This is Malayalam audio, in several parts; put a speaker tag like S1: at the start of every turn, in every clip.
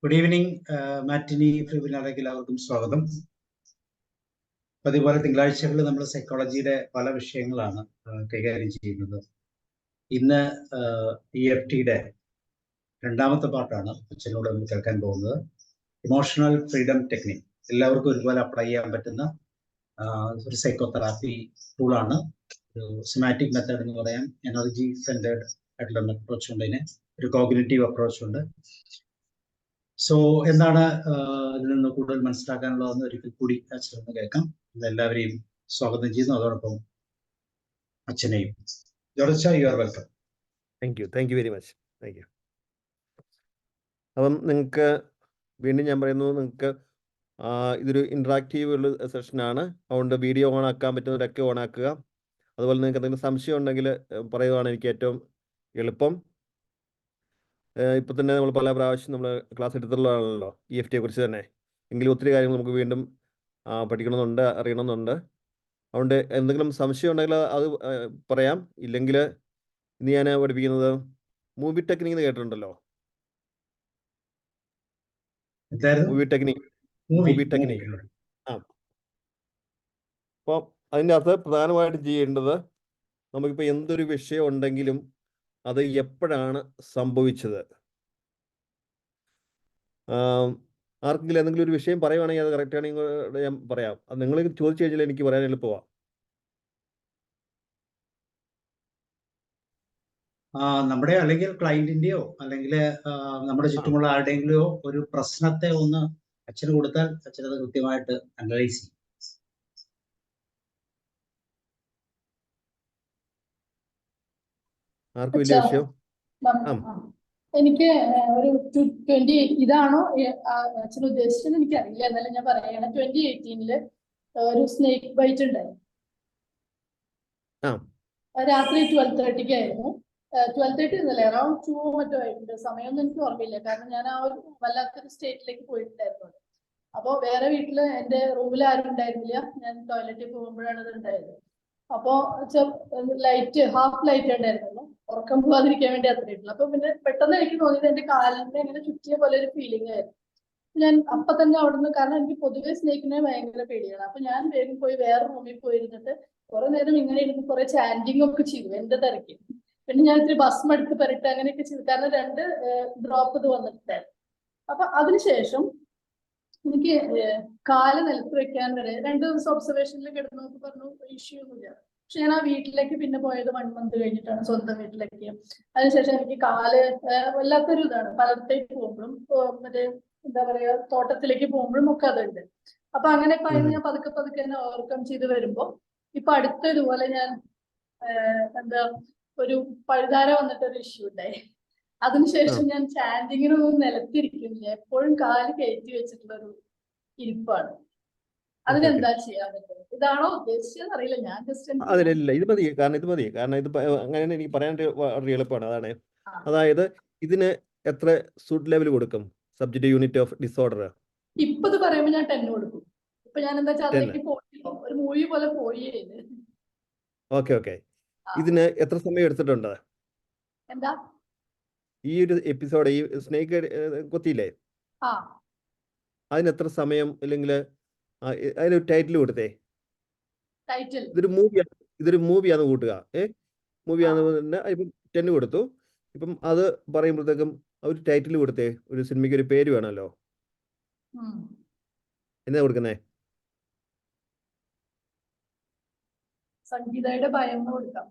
S1: Good evening. മാറ്റിനി വെബിനാറിലേക്ക് എല്ലാവർക്കും സ്വാഗതം. അതുപോലെ തിങ്കളാഴ്ചകളിൽ നമ്മൾ സൈക്കോളജിയുടെ പല വിഷയങ്ങളാണ് കൈകാര്യം ചെയ്യുന്നത്. ഇന്ന് EFTയുടെ രണ്ടാമത്തെ പാർട്ടാണ് അച്ഛനോട് നമ്മൾ കേൾക്കാൻ പോകുന്നത്. ഇമോഷണൽ ഫ്രീഡം ടെക്നിക് എല്ലാവർക്കും ഒരുപോലെ അപ്ലൈ ചെയ്യാൻ പറ്റുന്ന ഒരു സൈക്കോതെറാപ്പി ടൂളാണ്. ഒരു സിമാറ്റിക് മെത്തേഡ് എന്ന് പറയാം. എനർജി സെന്റേർഡ് ആയിട്ടുള്ള അപ്രോച്ച് ഉണ്ട്, ഇതിന് ഒരു കോഗ്നിറ്റീവ് അപ്രോച്ച് ഉണ്ട്. സോ എന്താണ് ഇതിൽ നിന്ന് കൂടുതൽ മനസ്സിലാക്കാനുള്ളതെന്ന് ഒരിക്കൽ കൂടി അച്ഛനൊന്ന് കേൾക്കാം. എല്ലാവരെയും സ്വാഗതം ചെയ്യുന്നു, അതോടൊപ്പം അച്ഛനെയും. George, you are welcome.
S2: Thank you very much. Thank U. അപ്പം നിങ്ങൾക്ക് വീണ്ടും ഞാൻ പറയുന്നു, നിങ്ങൾക്ക് ഇതൊരു ഇൻട്രാക്റ്റീവ് ഉള്ള സെഷനാണ്. അതുകൊണ്ട് വീഡിയോ ഓൺ ആക്കാൻ പറ്റുന്നവരൊക്കെ ഓൺ ആക്കുക. അതുപോലെ നിങ്ങൾക്ക് എന്തെങ്കിലും സംശയം ഉണ്ടെങ്കിൽ പറയുകയാണ് എനിക്ക് ഏറ്റവും എളുപ്പം. ഇപ്പം തന്നെ നമ്മൾ പല പ്രാവശ്യം നമ്മൾ ക്ലാസ് എടുത്തിട്ടുള്ളതാണല്ലോ EFTയെ കുറിച്ച് തന്നെ. എങ്കിലും ഒത്തിരി കാര്യങ്ങൾ നമുക്ക് വീണ്ടും പഠിക്കണമെന്നുണ്ട്, അറിയണമെന്നുണ്ട്. അതുകൊണ്ട് എന്തെങ്കിലും സംശയം ഉണ്ടെങ്കിൽ അത് പറയാം. ഇല്ലെങ്കിൽ ഇന്ന് ഞാൻ പഠിപ്പിക്കുന്നത് മൂവി ടെക്നിക് എന്ന് കേട്ടിട്ടുണ്ടല്ലോ. Movie technique. അപ്പോൾ അതിൻ്റെ അകത്ത് പ്രധാനമായിട്ടും ചെയ്യേണ്ടത്, നമുക്കിപ്പോൾ എന്തൊരു വിഷയം ഉണ്ടെങ്കിലും അത് എപ്പോഴാണ് സംഭവിച്ചത്. ആർക്കെങ്കിലും എന്തെങ്കിലും ഒരു വിഷയം പറയുവാണെങ്കിൽ അത് കറക്റ്റ് ആണെങ്കിൽ ഞാൻ പറയാം. അത് നിങ്ങൾ ചോദിച്ചു കഴിഞ്ഞാൽ എനിക്ക് പറയാൻ എളുപ്പമാണ്.
S1: നമ്മുടെ അല്ലെങ്കിൽ ക്ലയന്റിന്റെയോ അല്ലെങ്കിൽ നമ്മുടെ ചുറ്റുമുള്ള ആരുടെയെങ്കിലോ ഒരു പ്രശ്നത്തെ ഒന്ന് അച്ഛന് കൊടുത്താൽ അച്ഛനത് കൃത്യമായിട്ട് അനലൈസ് ചെയ്യും.
S2: ആർക്കും വലിയ വിഷയം
S3: എനിക്ക് ഒരു 20 ഇതാണോ അച്ഛൻ ഉദ്ദേശിച്ചത് എനിക്കറിയില്ല. എന്നാലും ഞാൻ പറയണം. 2018 ഒരു സ്നേക്ക് ബൈറ്റ് ഉണ്ടായി. രാത്രി 12:30 ആയിരുന്നു. 12:30 എന്നല്ലേ, അറൌണ്ട് 2 മറ്റോ ആയിട്ടുണ്ട്. സമയമൊന്നും എനിക്ക് ഓർമ്മയില്ല, കാരണം ഞാൻ ആ ഒരു വല്ലാത്തൊരു സ്റ്റേറ്റിലേക്ക് പോയിട്ടുണ്ടായിരുന്നു. അപ്പോൾ വേറെ വീട്ടില് എന്റെ റൂമിൽ ആരും ഉണ്ടായിരുന്നില്ല. ഞാൻ ടോയ്ലറ്റിൽ പോകുമ്പോഴാണ് ഇത് ഉണ്ടായത്. അപ്പോ ലൈറ്റ് ഹാഫ് ലൈറ്റ് ഉണ്ടായിരുന്നുള്ളൂ, ഉറക്കം പോകാതിരിക്കാൻ വേണ്ടി അത്രയിട്ടുള്ളൂ. അപ്പൊ പിന്നെ പെട്ടെന്ന് എനിക്ക് തോന്നിയത് എന്റെ കാലിന്റെ ഇങ്ങനെ ചുറ്റിയ പോലെ ഒരു ഫീലിംഗ് ആയിരുന്നു. ഞാൻ അപ്പൊ തന്നെ അവിടുന്ന്, കാരണം എനിക്ക് പൊതുവെ സ്നേക്കിനെ ഭയങ്കര പേടിയാണ്. അപ്പൊ ഞാൻ വേഗം പോയി വേറെ റൂമിൽ പോയിരുന്നിട്ട് കുറെ നേരം ഇങ്ങനെ ഇരുന്ന് കുറെ ചാൻഡിങ് ഒക്കെ ചെയ്തു എന്റെ തിരക്ക്. പിന്നെ ഞാൻ ഇത്തിരി ഭസ്മം എടുത്ത് പെരട്ട് അങ്ങനെയൊക്കെ ചെയ്തു, കാരണം 2 ഡ്രോപ്പ് ഇത് വന്നിട്ടുണ്ടായിരുന്നു. അപ്പൊ അതിനുശേഷം എനിക്ക് കാല് നിലത്ത് വെക്കാൻ വരെ 2 ദിവസം ഒബ്സർവേഷനിൽ കിടന്നു പറഞ്ഞു, ഇഷ്യൂ ഒന്നുമില്ല. പക്ഷെ ഞാൻ ആ വീട്ടിലേക്ക് പിന്നെ പോയത് 1 മന്ത് കഴിഞ്ഞിട്ടാണ്, സ്വന്തം വീട്ടിലേക്ക്. അതിനുശേഷം എനിക്ക് കാല് വല്ലാത്തൊരു ഇതാണ്. പലയിടത്തേക്ക് പോകുമ്പോഴും മറ്റേ എന്താ പറയാ തോട്ടത്തിലേക്ക് പോകുമ്പോഴും ഒക്കെ അതുണ്ട്. അപ്പൊ അങ്ങനെ ഞാൻ പതുക്കെ തന്നെ ഓവർകം ചെയ്ത് വരുമ്പോ ഇപ്പൊ അടുത്ത ഇതുപോലെ ഞാൻ എന്താ ഒരു പഴുതാര വന്നിട്ടൊരു ഇഷ്യൂ ഉണ്ടായി. അതിനുശേഷം ഞാൻ ചാൻഡിങ്ങിനൊന്നും നിലത്തിരിക്കുന്നില്ല, എപ്പോഴും കാല് കയറ്റി വെച്ചിട്ടുള്ള ഒരു ഇരിപ്പാണ്. അതിനെന്താ ചെയ്യാൻ പറ്റും? ഇതാണോ ഉദ്ദേശിച്ചത് അറിയില്ല. ഞാൻ
S2: അതിലില്ല, ഇത് മതി. കാരണം ഇത് അങ്ങനെ എനിക്ക് പറയാനായിട്ട് വളരെ എളുപ്പമാണ്. അതായത് ഇതിന് എത്ര സൂട്ട് ലെവൽ കൊടുക്കും? സബ്ജക്റ്റ് യൂണിറ്റ് ഓഫ് ഡിസോർഡർ
S3: ഇപ്പൊ ഇത് പറയുമ്പോൾ ഞാൻ 10 കൊടുക്കും. ഇപ്പൊ ഞാൻ എന്താ വെച്ചാൽ അതിലേക്ക് പോയില്ലോ, ഒരു മൂവി പോലെ പോയി.
S2: ഓക്കെ. ഇതിന് എത്ര സമയം എടുത്തിട്ടുണ്ട്?
S3: എന്താ
S2: ഈ ഒരു എപ്പിസോഡ്, ഈ സ്നേക്ക് കൊത്തിയില്ലേ, അതിന് എത്ര സമയം? അല്ലെങ്കിൽ അതിനൊരു ടൈറ്റിൽ കൊടുത്തേ. ഇതൊരു മൂവിയാന്ന് കൂട്ടുക. മൂവിയാന്ന് തന്നെ ഇപ്പം 10 കൊടുത്തു. ഇപ്പം അത് പറയുമ്പോഴത്തേക്കും ഒരു ടൈറ്റിൽ കൊടുത്തേ. ഒരു സിനിമയ്ക്ക് ഒരു പേര് വേണമല്ലോ. എന്താ കൊടുക്കുന്നേ?
S3: സംഗീതയുടെ ഭയം കൊടുക്കാം.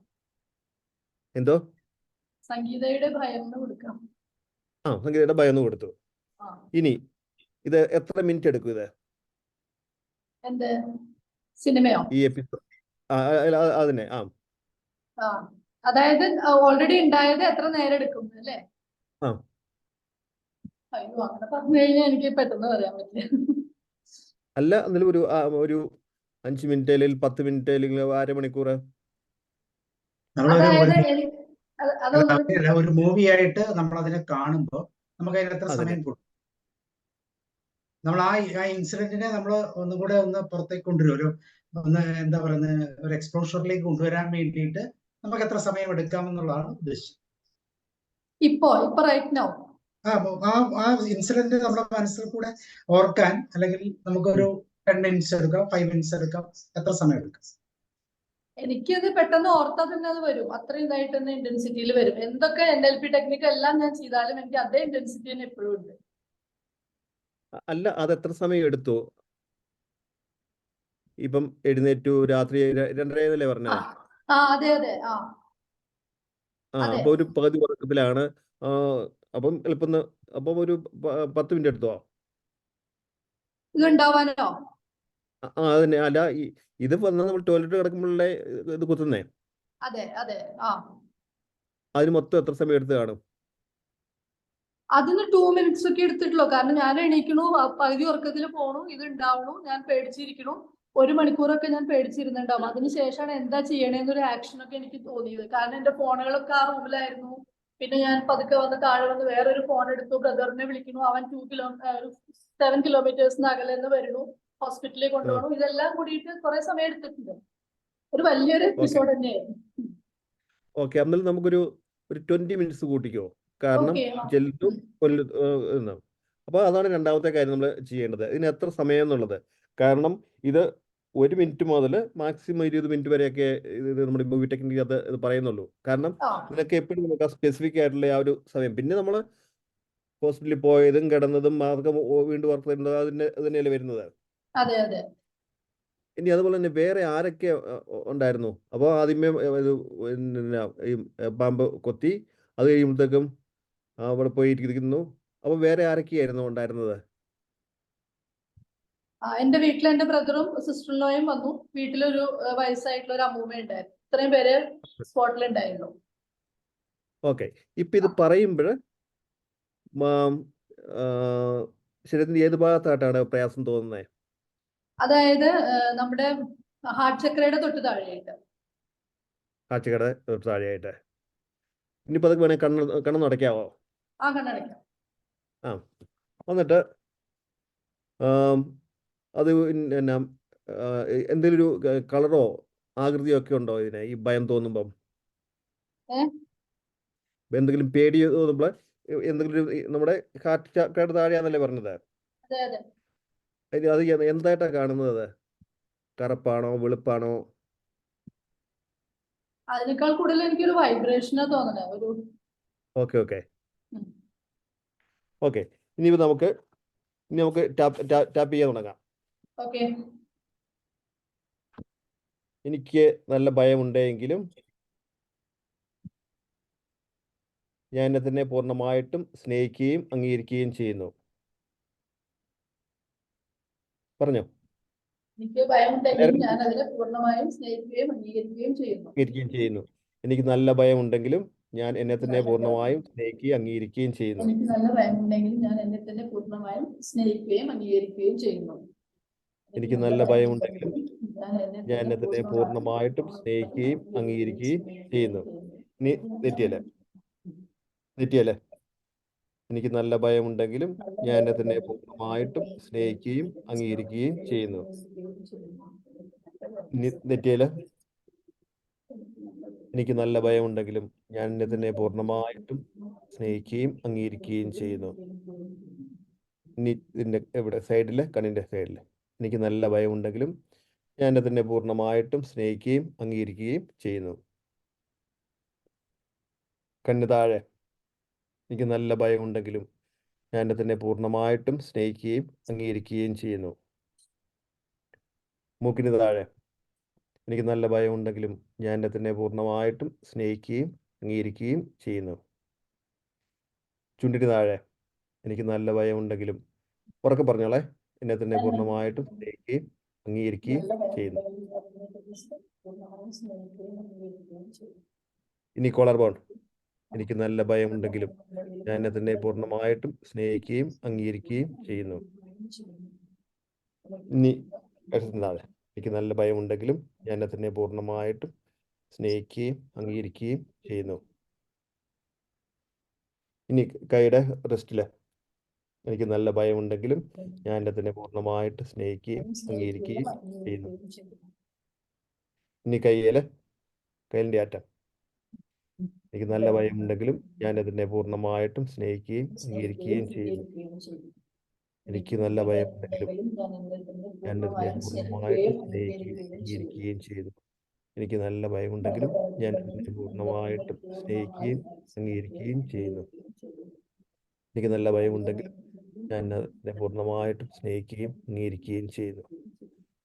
S2: എന്തോ?
S3: സംഗീതയുടെ ഭയം കൊടുക്കാം.
S2: സംഗീതയുടെ ഭയം കൊടുത്തു. ഇനി ഇത് എത്ര മിനിറ്റ് എടുക്കും? ഇത്
S3: എന്ത് സിനിമയോ? ഈ
S2: എപ്പിസോഡ് അതിനെ
S3: അതായത് ഓൾറെഡി ഉണ്ടായത് എത്ര നേരം എടുക്കും അല്ലേ? അയ്യോ, അങ്ങനെ പറഞ്ഞു കഴിഞ്ഞാൽ എനിക്ക് പെട്ടെന്ന് പറയാൻ പറ്റില്ല.
S2: അല്ല, എന്നാലും ഒരു 5 മിനിറ്റ് അല്ലെങ്കിൽ 10 മിനിറ്റ് അല്ലെങ്കിൽ അരമണിക്കൂർ.
S1: ഒരു മൂവിയായിട്ട് നമ്മൾ അതിനെ കാണുമ്പോൾ നമുക്ക് അതിനകത്ത് സമയം കൊടുക്കും. നമ്മൾ ആ ഇൻസിഡന്റിനെ നമ്മൾ ഒന്നുകൂടെ പുറത്തേക്ക് കൊണ്ടുവരും. ഒന്ന് എന്താ പറയുന്നത്, ഒരു എക്സ്പോഷറിലേക്ക് കൊണ്ടുവരാൻ വേണ്ടിയിട്ട് നമുക്ക് എത്ര സമയം എടുക്കാമെന്നുള്ളതാണ് ഉദ്ദേശിച്ചത്.
S3: ഇപ്പൊ റൈറ്റ് നൗ
S1: ആ ഇൻസിഡന്റ് നമ്മുടെ മനസ്സിൽ കൂടെ ഓർക്കാൻ, അല്ലെങ്കിൽ നമുക്കൊരു 10 മിനിറ്റ്സ് എടുക്കാം, 5 മിനിറ്റ്സ് എടുക്കാം, എത്ര സമയം എടുക്കാം?
S3: എനിക്കത് പെട്ടെന്ന് ഓർത്താൽ തന്നെ അത് വരും. അത്രയും ഇതായിട്ട് തന്നെ ഇന്റൻസിറ്റിയിൽ വരും. എന്തൊക്കെ NLP ടെക്നിക്ക് എല്ലാം ഞാൻ ചെയ്താലും എനിക്ക് അതേ ഇന്റൻസിറ്റി തന്നെ എപ്പോഴും ഉണ്ട്.
S2: അല്ല, അത് എത്ര സമയം എടുത്തു? ഇപ്പം എഴുന്നേറ്റു രാത്രി 2:30 പറഞ്ഞത്.
S3: അതെ അതെ അതെ.
S2: അപ്പൊ ഒരു പകുതി ഉറക്കത്തിലാണ്. അപ്പം എളുപ്പം അപ്പം ഒരു 10 മിനിറ്റ് എടുത്തോ?
S3: ഇതുണ്ടാവാനോ?
S2: അത് തന്നെ. അല്ല, ഇത് വന്നാൽ നമ്മൾ ടോയ്ലറ്റ് കിടക്കുമ്പോഴേ ഇത് കുത്തുന്നേ.
S3: അതെ അതെ
S2: അതിന് മൊത്തം എത്ര സമയം എടുത്ത് കാണും?
S3: അതിന് 2 മിനിറ്റ്സ് ഒക്കെ എടുത്തിട്ടുള്ളൂ. കാരണം ഞാൻ എണീക്കണു, പകുതി ഉറക്കത്തിൽ പോണു, ഇത് ഉണ്ടാവണു, ഞാൻ പേടിച്ചിരിക്കണു. 1 മണിക്കൂറൊക്കെ ഞാൻ പേടിച്ചിരുന്നുണ്ടാവും. അതിനുശേഷമാണ് എന്താ ചെയ്യണേന്നൊരു ആക്ഷൻ ഒക്കെ എനിക്ക് തോന്നിയത്. കാരണം എന്റെ ഫോണുകളൊക്കെ ആ റൂമിലായിരുന്നു. പിന്നെ ഞാൻ പതുക്കെ വന്ന് താഴെ വന്ന് വേറൊരു ഫോൺ എടുത്തു, ബ്രദറിനെ വിളിക്കുന്നു. അവൻ 7 കിലോമീറ്റേഴ്സിന് അകലെ നിന്ന് വരുന്നു, ഹോസ്പിറ്റലിൽ കൊണ്ടുപോകണം. ഇതെല്ലാം കൂടിയിട്ട് കുറെ സമയം എടുത്തിട്ടുണ്ട്. ഒരു വലിയൊരു എപ്പിസോഡ് തന്നെയായിരുന്നു.
S2: ഓക്കെ, എന്നാലും നമുക്കൊരു 20 മിനിറ്റ്സ് കൂട്ടിക്കോ. കാരണം ചെല്ലുന്നു കൊല്ലുന്നു. അപ്പോൾ അതാണ് രണ്ടാമത്തെ കാര്യം നമ്മൾ ചെയ്യേണ്ടത്. ഇതിന് എത്ര സമയം എന്നുള്ളത്. കാരണം ഇത് 1 മിനിറ്റ് മുതൽ മാക്സിമം 20 മിനിറ്റ് വരെയൊക്കെ ഇത് നമ്മുടെ മൂവി ടെക്നിക്ക് അത് ഇത് പറയുന്നുള്ളൂ. കാരണം ഇതിനൊക്കെ എപ്പോഴും നമുക്ക് ആ സ്പെസിഫിക് ആയിട്ടുള്ള ആ ഒരു സമയം. പിന്നെ നമ്മൾ ഹോസ്പിറ്റലിൽ പോയതും കിടന്നതും അതൊക്കെ വീണ്ടും വർക്ക് ചെയ്യുന്നത് അതിൻ്റെ തന്നെയല്ലേ വരുന്നത്.
S3: അതെ അതെ.
S2: ഇനി അതുപോലെ തന്നെ വേറെ ആരൊക്കെ ഉണ്ടായിരുന്നു? അപ്പോൾ ആദ്യമേ പിന്നെ ഈ പാമ്പ് കൊത്തി, അത് കഴിയുമ്പോഴത്തേക്കും അവിടെ പോയി ഇരിക്കുന്നു. അപ്പോൾ വേറെ ആരൊക്കെയായിരുന്നു ഉണ്ടായിരുന്നത്?
S3: എന്റെ വീട്ടിൽ എന്റെ ബ്രദറും സിസ്റ്ററിനോയും വന്നു. വീട്ടിലൊരു വയസ്സായിട്ടുള്ള ഒരു അമ്മൂമ്മ ഉണ്ടായിരുന്നു. ഇത്രയും പേര് സ്പോട്ടിൽ ഉണ്ടായിരുന്നു.
S2: ഓക്കെ, ഇപ്പൊ ഇത് പറയുമ്പോൾ ശരീരത്തിന്റെ ഏത് ഭാഗത്തായിട്ടാണ് പ്രയാസം തോന്നുന്നത്?
S3: അതായത് നമ്മുടെ ഹാർട്ട് ചക്രയുടെ തൊട്ട് താഴെയായിട്ട്.
S2: ആഴ്ചക്കടെ താഴെയായിട്ട്. ഇനിയിപ്പോൾ അതൊക്കെ വേണേൽ കണ്ണ് നടക്കാവോ?
S3: കണ്ണടയ്ക്കാം.
S2: എന്നിട്ട് അത് എന്നാ എന്തെങ്കിലും ഒരു കളറോ ആകൃതിയോ ഒക്കെ ഉണ്ടോ ഇതിന്, ഈ ഭയം തോന്നുമ്പം? എന്തെങ്കിലും പേടി തോന്നുമ്പോൾ എന്തെങ്കിലും നമ്മുടെ ഹാർട്ട് ചക്രയുടെ താഴെയാന്നല്ലേ പറഞ്ഞത്? അത് എന്തായിട്ടാ കാണുന്നത്? കറുപ്പാണോ വെളുപ്പാണോ?
S3: അതിനേക്കാൾ കൂടുതൽ എനിക്കൊരു വൈബ്രേഷനാ തോന്നുന്നത്.
S2: Okay okay okay. ഇനി നമുക്ക് ടാപ്പ് ചെയ്യാൻ തുടങ്ങാം.
S3: ഓക്കെ.
S2: എനിക്ക് നല്ല ഭയമുണ്ടെങ്കിലും ഞാൻ എന്നെ തന്നെ പൂർണ്ണമായിട്ടും സ്നേഹിക്കുകയും അംഗീകരിക്കുകയും ചെയ്യുന്നു. പറഞ്ഞോ.
S3: എനിക്ക് ഭയമുണ്ടെങ്കിലും ഞാൻ അതിനെ പൂർണ്ണമായും സ്നേഹിക്കുകയും അംഗീകരിക്കുകയും ചെയ്യുന്നു.
S2: എനിക്ക് നല്ല ഭയമുണ്ടെങ്കിലും ഞാൻ എന്നെ തന്നെ പൂർണ്ണമായും സ്നേഹിക്കുകയും അംഗീകരിക്കുകയും ചെയ്യുന്നു.
S3: എനിക്ക് നല്ല ഭയമുണ്ടെങ്കിലും ഞാൻ എന്നെ തന്നെ പൂർണ്ണമായും സ്നേഹിക്കുകയും അംഗീകരിക്കുകയും ചെയ്യുന്നു.
S2: എനിക്ക് നല്ല ഭയമുണ്ടെങ്കിലും ഞാൻ എന്നെ തന്നെ പൂർണ്ണമായിട്ടും സ്നേഹിക്കുകയും അംഗീകരിക്കുകയും ചെയ്യുന്നു. നെറ്റിയല്ലേ? എനിക്ക് നല്ല ഭയമുണ്ടെങ്കിലും ഞാൻ എന്നെ തന്നെ പൂർണ്ണമായിട്ടും സ്നേഹിക്കുകയും അംഗീകരിക്കുകയും ചെയ്യുന്നു. നെറ്റിയല്ലേ? എനിക്ക് നല്ല ഭയമുണ്ടെങ്കിലും ഞാൻ എന്നെ തന്നെ പൂർണ്ണമായിട്ടും സ്നേഹിക്കുകയും അംഗീകരിക്കുകയും ചെയ്യുന്നു. ഇതിൻ്റെ എവിടെ സൈഡില്, കണ്ണിൻ്റെ സൈഡില്. എനിക്ക് നല്ല ഭയമുണ്ടെങ്കിലും ഞാൻ എന്നെ തന്നെ പൂർണ്ണമായിട്ടും സ്നേഹിക്കുകയും അംഗീകരിക്കുകയും ചെയ്യുന്നു. കണ്ണ് താഴെ. എനിക്ക് നല്ല ഭയമുണ്ടെങ്കിലും ഞാൻ എന്നെ തന്നെ പൂർണ്ണമായിട്ടും സ്നേഹിക്കുകയും അംഗീകരിക്കുകയും ചെയ്യുന്നു. മൂക്കിന് താഴെ. എനിക്ക് നല്ല ഭയമുണ്ടെങ്കിലും ഞാൻ എന്നെ തന്നെ പൂർണ്ണമായിട്ടും സ്നേഹിക്കുകയും അംഗീകരിക്കുകയും ചെയ്യുന്നു. ചുണ്ടിന് താഴെ. എനിക്ക് നല്ല ഭയമുണ്ടെങ്കിലും, ഉറക്കെ പറഞ്ഞോളെ, എന്നെ തന്നെ പൂർണ്ണമായിട്ടും സ്നേഹിക്കുകയും അംഗീകരിക്കുകയും ചെയ്യുന്നു. ഇനി കോളർ ബോൺ. എനിക്ക് നല്ല ഭയമുണ്ടെങ്കിലും ഞാൻ എന്നെ തന്നെ പൂർണ്ണമായിട്ടും സ്നേഹിക്കുകയും അംഗീകരിക്കുകയും ചെയ്യുന്നു. ഇനി താഴെ. എനിക്ക് നല്ല ഭയമുണ്ടെങ്കിലും ഞാൻ എന്നെ തന്നെ പൂർണ്ണമായിട്ടും സ്നേഹിക്കുകയും അംഗീകരിക്കുകയും ചെയ്യുന്നു. ഇനി കൈയുടെ റെസ്റ്റില്. എനിക്ക് നല്ല ഭയമുണ്ടെങ്കിലും ഞാൻ എന്നെ തന്നെ പൂർണ്ണമായിട്ട് സ്നേഹിക്കുകയും അംഗീകരിക്കുകയും ചെയ്യുന്നു. ഇനി കയ്യിൻ്റെ അറ്റം. എനിക്ക് നല്ല ഭയമുണ്ടെങ്കിലും ഞാൻ അതിനെ പൂർണ്ണമായിട്ടും സ്നേഹിക്കുകയും അംഗീകരിക്കുകയും ചെയ്യുന്നു. എനിക്ക് നല്ല ഭയമുണ്ടെങ്കിലും ഞാൻ അതിനെ പൂർണ്ണമായിട്ടും സ്നേഹിക്കുകയും അംഗീകരിക്കുകയും ചെയ്യുന്നു. എനിക്ക് നല്ല ഭയമുണ്ടെങ്കിലും ഞാൻ അതിനെ പൂർണ്ണമായിട്ടും സ്നേഹിക്കുകയും അംഗീകരിക്കുകയും ചെയ്യുന്നു. എനിക്ക് നല്ല ഭയമുണ്ടെങ്കിലും ഞാൻ അതിനെ പൂർണ്ണമായിട്ടും സ്നേഹിക്കുകയും അംഗീകരിക്കുകയും ചെയ്യുന്നു.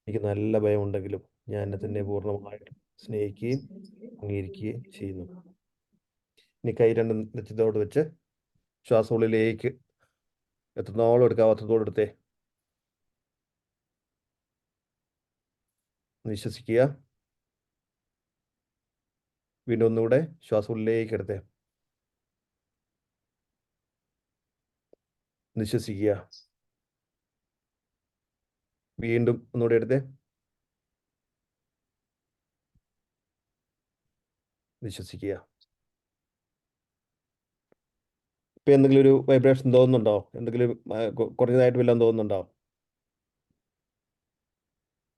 S2: എനിക്ക് നല്ല ഭയമുണ്ടെങ്കിലും ഞാൻ അതിനെ പൂർണ്ണമായിട്ടും സ്നേഹിക്കുകയും അംഗീകരിക്കുകയും ചെയ്യുന്നു. ഇനി കൈ രണ്ടും നെറ്റിത്തോട് വെച്ച് ശ്വാസം ഉള്ളിലേക്ക് എത്രത്തോളം എടുക്കാവോ അത്രത്തോളം എടുത്തേ. വിശ്വസിക്കുക. വീണ്ടും ഒന്നുകൂടെ ശ്വാസം ഉള്ളിലേക്ക് എടുത്തേ. വിശ്വസിക്കുക. വീണ്ടും ഒന്നുകൂടെ എടുത്തേ. വിശ്വസിക്കുക. ഇപ്പൊ എന്തെങ്കിലും ഒരു വൈബ്രേഷൻ തോന്നുന്നുണ്ടോ? എന്തെങ്കിലും കുറഞ്ഞതായിട്ട് വല്ലതും തോന്നുന്നുണ്ടോ?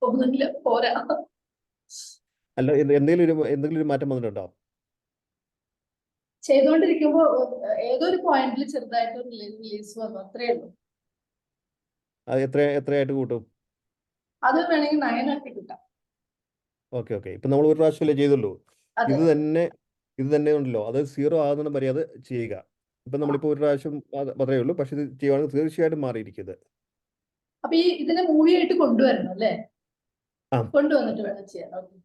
S3: ഒന്നുമില്ല, പോരാ.
S2: അല്ല, എന്തെങ്കിലും ഒരു മാറ്റം വന്നിട്ടുണ്ടോ?
S3: ചെയ്തുകൊണ്ടിരിക്കുമ്പോ ഏതോ ഒരു പോയിന്റിൽ ചെറുതായിട്ട് റിലീസ് വന്നു, അത്രേ ഉള്ളൂ.
S2: അത് എത്രയായിട്ട് കൂട്ടും?
S3: അത് വേണമെങ്കിൽ 9 ആക്കി കിട്ടാം.
S2: ഓക്കെ. ഇപ്പൊ നമ്മൾ ഒരു പ്രാവശ്യമല്ലേ ചെയ്തുള്ളൂ.
S3: അതെ,
S2: ഇത് തന്നെ ഉണ്ടല്ലോ, അത് 0 ആകുന്ന വരെ അത് ചെയ്യുക. ഇപ്പൊ നമ്മളിപ്പോ ഒരു പ്രാവശ്യം മാത്രമേ ഉള്ളൂ, പക്ഷെ ഇത് ചെയ്യുവാണെങ്കിൽ തീർച്ചയായിട്ടും മാറിയിരിക്കുന്നത്.
S3: അപ്പൊ ഇതിനെ മൂവി ആയിട്ട് കൊണ്ടുവരണം അല്ലേ?
S2: ആ.
S3: കൊണ്ടുവന്നിട്ട് വേണം ചെയ്യാൻ. ഓക്കെ.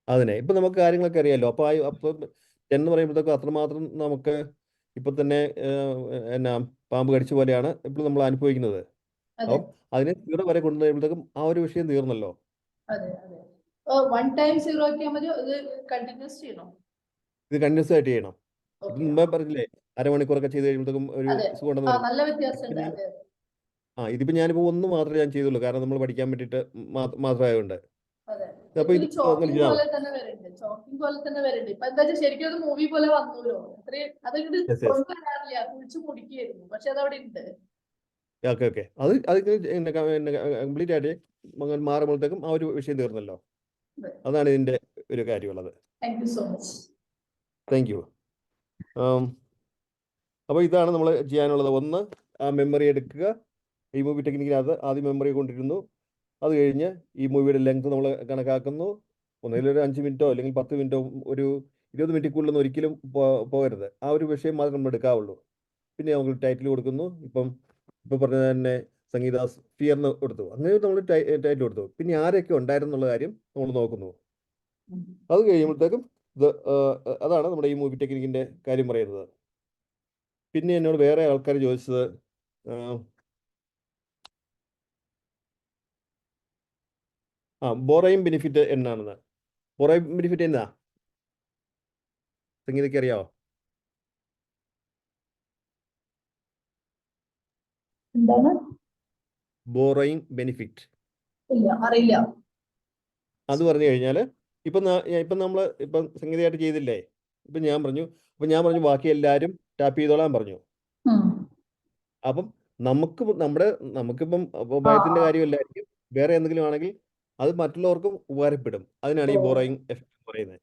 S2: അതിനെ ഇപ്പൊ നമുക്ക് കാര്യങ്ങളൊക്കെ അറിയാലോ. അപ്പൊ എന്ന് പറയുമ്പോഴത്തേക്കും അത്രമാത്രം നമുക്ക് ഇപ്പൊ തന്നെ എന്നാ പാമ്പ് കടിച്ച പോലെയാണ് ഇപ്പോൾ നമ്മൾ അനുഭവിക്കുന്നത്.
S3: അതെ,
S2: അപ്പം അതിനെ 0 വരെ കൊണ്ടുവരുമ്പോഴത്തേക്കും ആ ഒരു വിഷയം തീർന്നല്ലോ.
S3: അതെ. 1 ടൈം 0 ആക്കിയാൽ മതിയോ? ഇത് കണ്ടിന്യൂസ് ചെയ്യണോ?
S2: ഇത് കണ്ടിന്യൂസ് ആയിട്ട് ചെയ്യണം. ഇപ്പൊ
S3: ഓക്കെ.
S2: മുമ്പേ പറഞ്ഞില്ലേ, അരമണിക്കൂറൊക്കെ ചെയ്ത് കഴിയുമ്പോഴത്തേക്കും ഒരു
S3: അതെ,
S2: സുഖം ഉണ്ടെന്ന് പറഞ്ഞു.
S3: നല്ല വ്യത്യാസമുണ്ട്. അതെ,
S2: ഇതിപ്പോ ഞാനിപ്പോ ഒന്ന് മാത്രമേ ഞാൻ ചെയ്തുള്ളൂ, കാരണം നമ്മൾ പഠിക്കാൻ വേണ്ടിയിട്ട് മാത്രമായതുകൊണ്ട്.
S3: അതെ.
S2: അപ്പൊ ഇത്
S3: ചോക്കിംഗ് പോലെ തന്നെ വരുന്നുണ്ട്. ഇപ്പൊ എന്താ വെച്ചാൽ ശരിക്കും അത് മൂവി പോലെ വന്നൂലോ. അതങ്ങോട്ട്
S2: Yes, yes.
S3: കൊണ്ടുവരാറില്ല, കുഴിച്ചു മുടിക്കായിരുന്നു. പക്ഷെ അതവിടെ ഉണ്ട്.
S2: ഓക്കെ. അത് കംപ്ലീറ്റ് ആയിട്ട് മാറുമ്പോഴത്തേക്കും ആ ഒരു വിഷയം തീർന്നല്ലോ.
S3: അതെ.
S2: അതാണ് ഇതിന്റെ ഒരു കാര്യമുള്ളത്.
S3: Thank you so much.
S2: Thank you. അപ്പോൾ ഇതാണ് നമ്മൾ ചെയ്യാനുള്ളത്. ഒന്ന്, ആ മെമ്മറി എടുക്കുക. ഈ മൂവി ടെക്നിക്കിനകത്ത് ആദ്യം മെമ്മറി കൊണ്ടിരുന്നു. അത് കഴിഞ്ഞ് ഈ മൂവിയുടെ ലെങ്ത് നമ്മൾ കണക്കാക്കുന്നു. ഒന്നുകിൽ ഒരു 5 മിനിറ്റോ അല്ലെങ്കിൽ 10 മിനിറ്റോ, ഒരു 20 മിനിറ്റ് കൂടുതലൊന്നും ഒരിക്കലും പോകരുത്. ആ ഒരു വിഷയം മാത്രം നമ്മൾ എടുക്കാവുള്ളൂ. പിന്നെ നമുക്ക് ടൈറ്റിൽ കൊടുക്കുന്നു. ഇപ്പം പറഞ്ഞത് തന്നെ സംഗീത ഫിയർന്ന് കൊടുത്തു. അങ്ങനെ നമ്മൾ ടൈറ്റിൽ കൊടുത്തു. പിന്നെ ആരൊക്കെ ഉണ്ടായിരുന്നു എന്നുള്ള കാര്യം നമ്മൾ നോക്കുന്നു. അത് കഴിയുമ്പോഴത്തേക്കും അതാണ് നമ്മുടെ ഈ മൂവി ടെക്നിക്കിന്റെ കാര്യം പറയുന്നത്. പിന്നെ എന്നോട് വേറെ ആൾക്കാർ ചോദിച്ചത് ബോറോയിങ് ബെനിഫിറ്റ് എന്നാണെന്ന്. ബോറോയിങ് ബെനിഫിറ്റ് എന്നാ സംഗീതയ്ക്ക് അറിയാവോ?
S3: എന്താണ്
S2: ബോറോയിങ് ബെനിഫിറ്റ്?
S3: ഇല്ല, അറിയില്ല.
S2: അത് പറഞ്ഞു കഴിഞ്ഞാൽ ഇപ്പം സംഗീതമായിട്ട് ചെയ്തില്ലേ, ഇപ്പം ഞാൻ പറഞ്ഞു ബാക്കി എല്ലാവരും ടാപ്പ് ചെയ്തോളാൻ പറഞ്ഞു. അപ്പം നമുക്കിപ്പം ഭയത്തിന്റെ കാര്യമല്ലായിരിക്കും, വേറെ എന്തെങ്കിലും ആണെങ്കിൽ അത് മറ്റുള്ളവർക്കും ഉപകാരപ്പെടും. അതിനാണ് ഈ ബോറോയിങ് എഫക്റ്റ് പറയുന്നത്.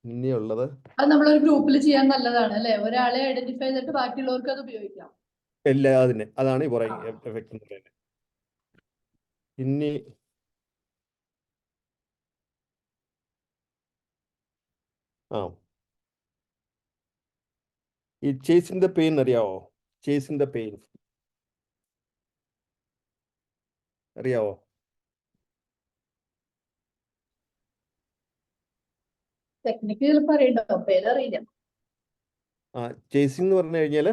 S2: ഇനിയുള്ളത്
S3: അത് നമ്മളൊരു ഗ്രൂപ്പിൽ ചെയ്യാൻ നല്ലതാണ് അല്ലെ? ഒരാളെ ഐഡന്റിഫൈ ചെയ്തിട്ട് ബാക്കിയുള്ളവർക്ക് അത് ഉപയോഗിക്കാം.
S2: അതാണ് ഈ ബോറോയിങ് എഫക്റ്റ് എന്ന് പറയുന്നത്. ഇനി ഈ ചേസിങ് ദ പെയിൻ അറിയാവോ? ചേസിങ് ദ പെയിൻ അറിയാവോ?
S3: ടെക്നിക്ക് ചിലപ്പോൾ അറിയണ്ടോ, പേരറിയില്ല.
S2: ചേസിങ് എന്ന് പറഞ്ഞു കഴിഞ്ഞാൽ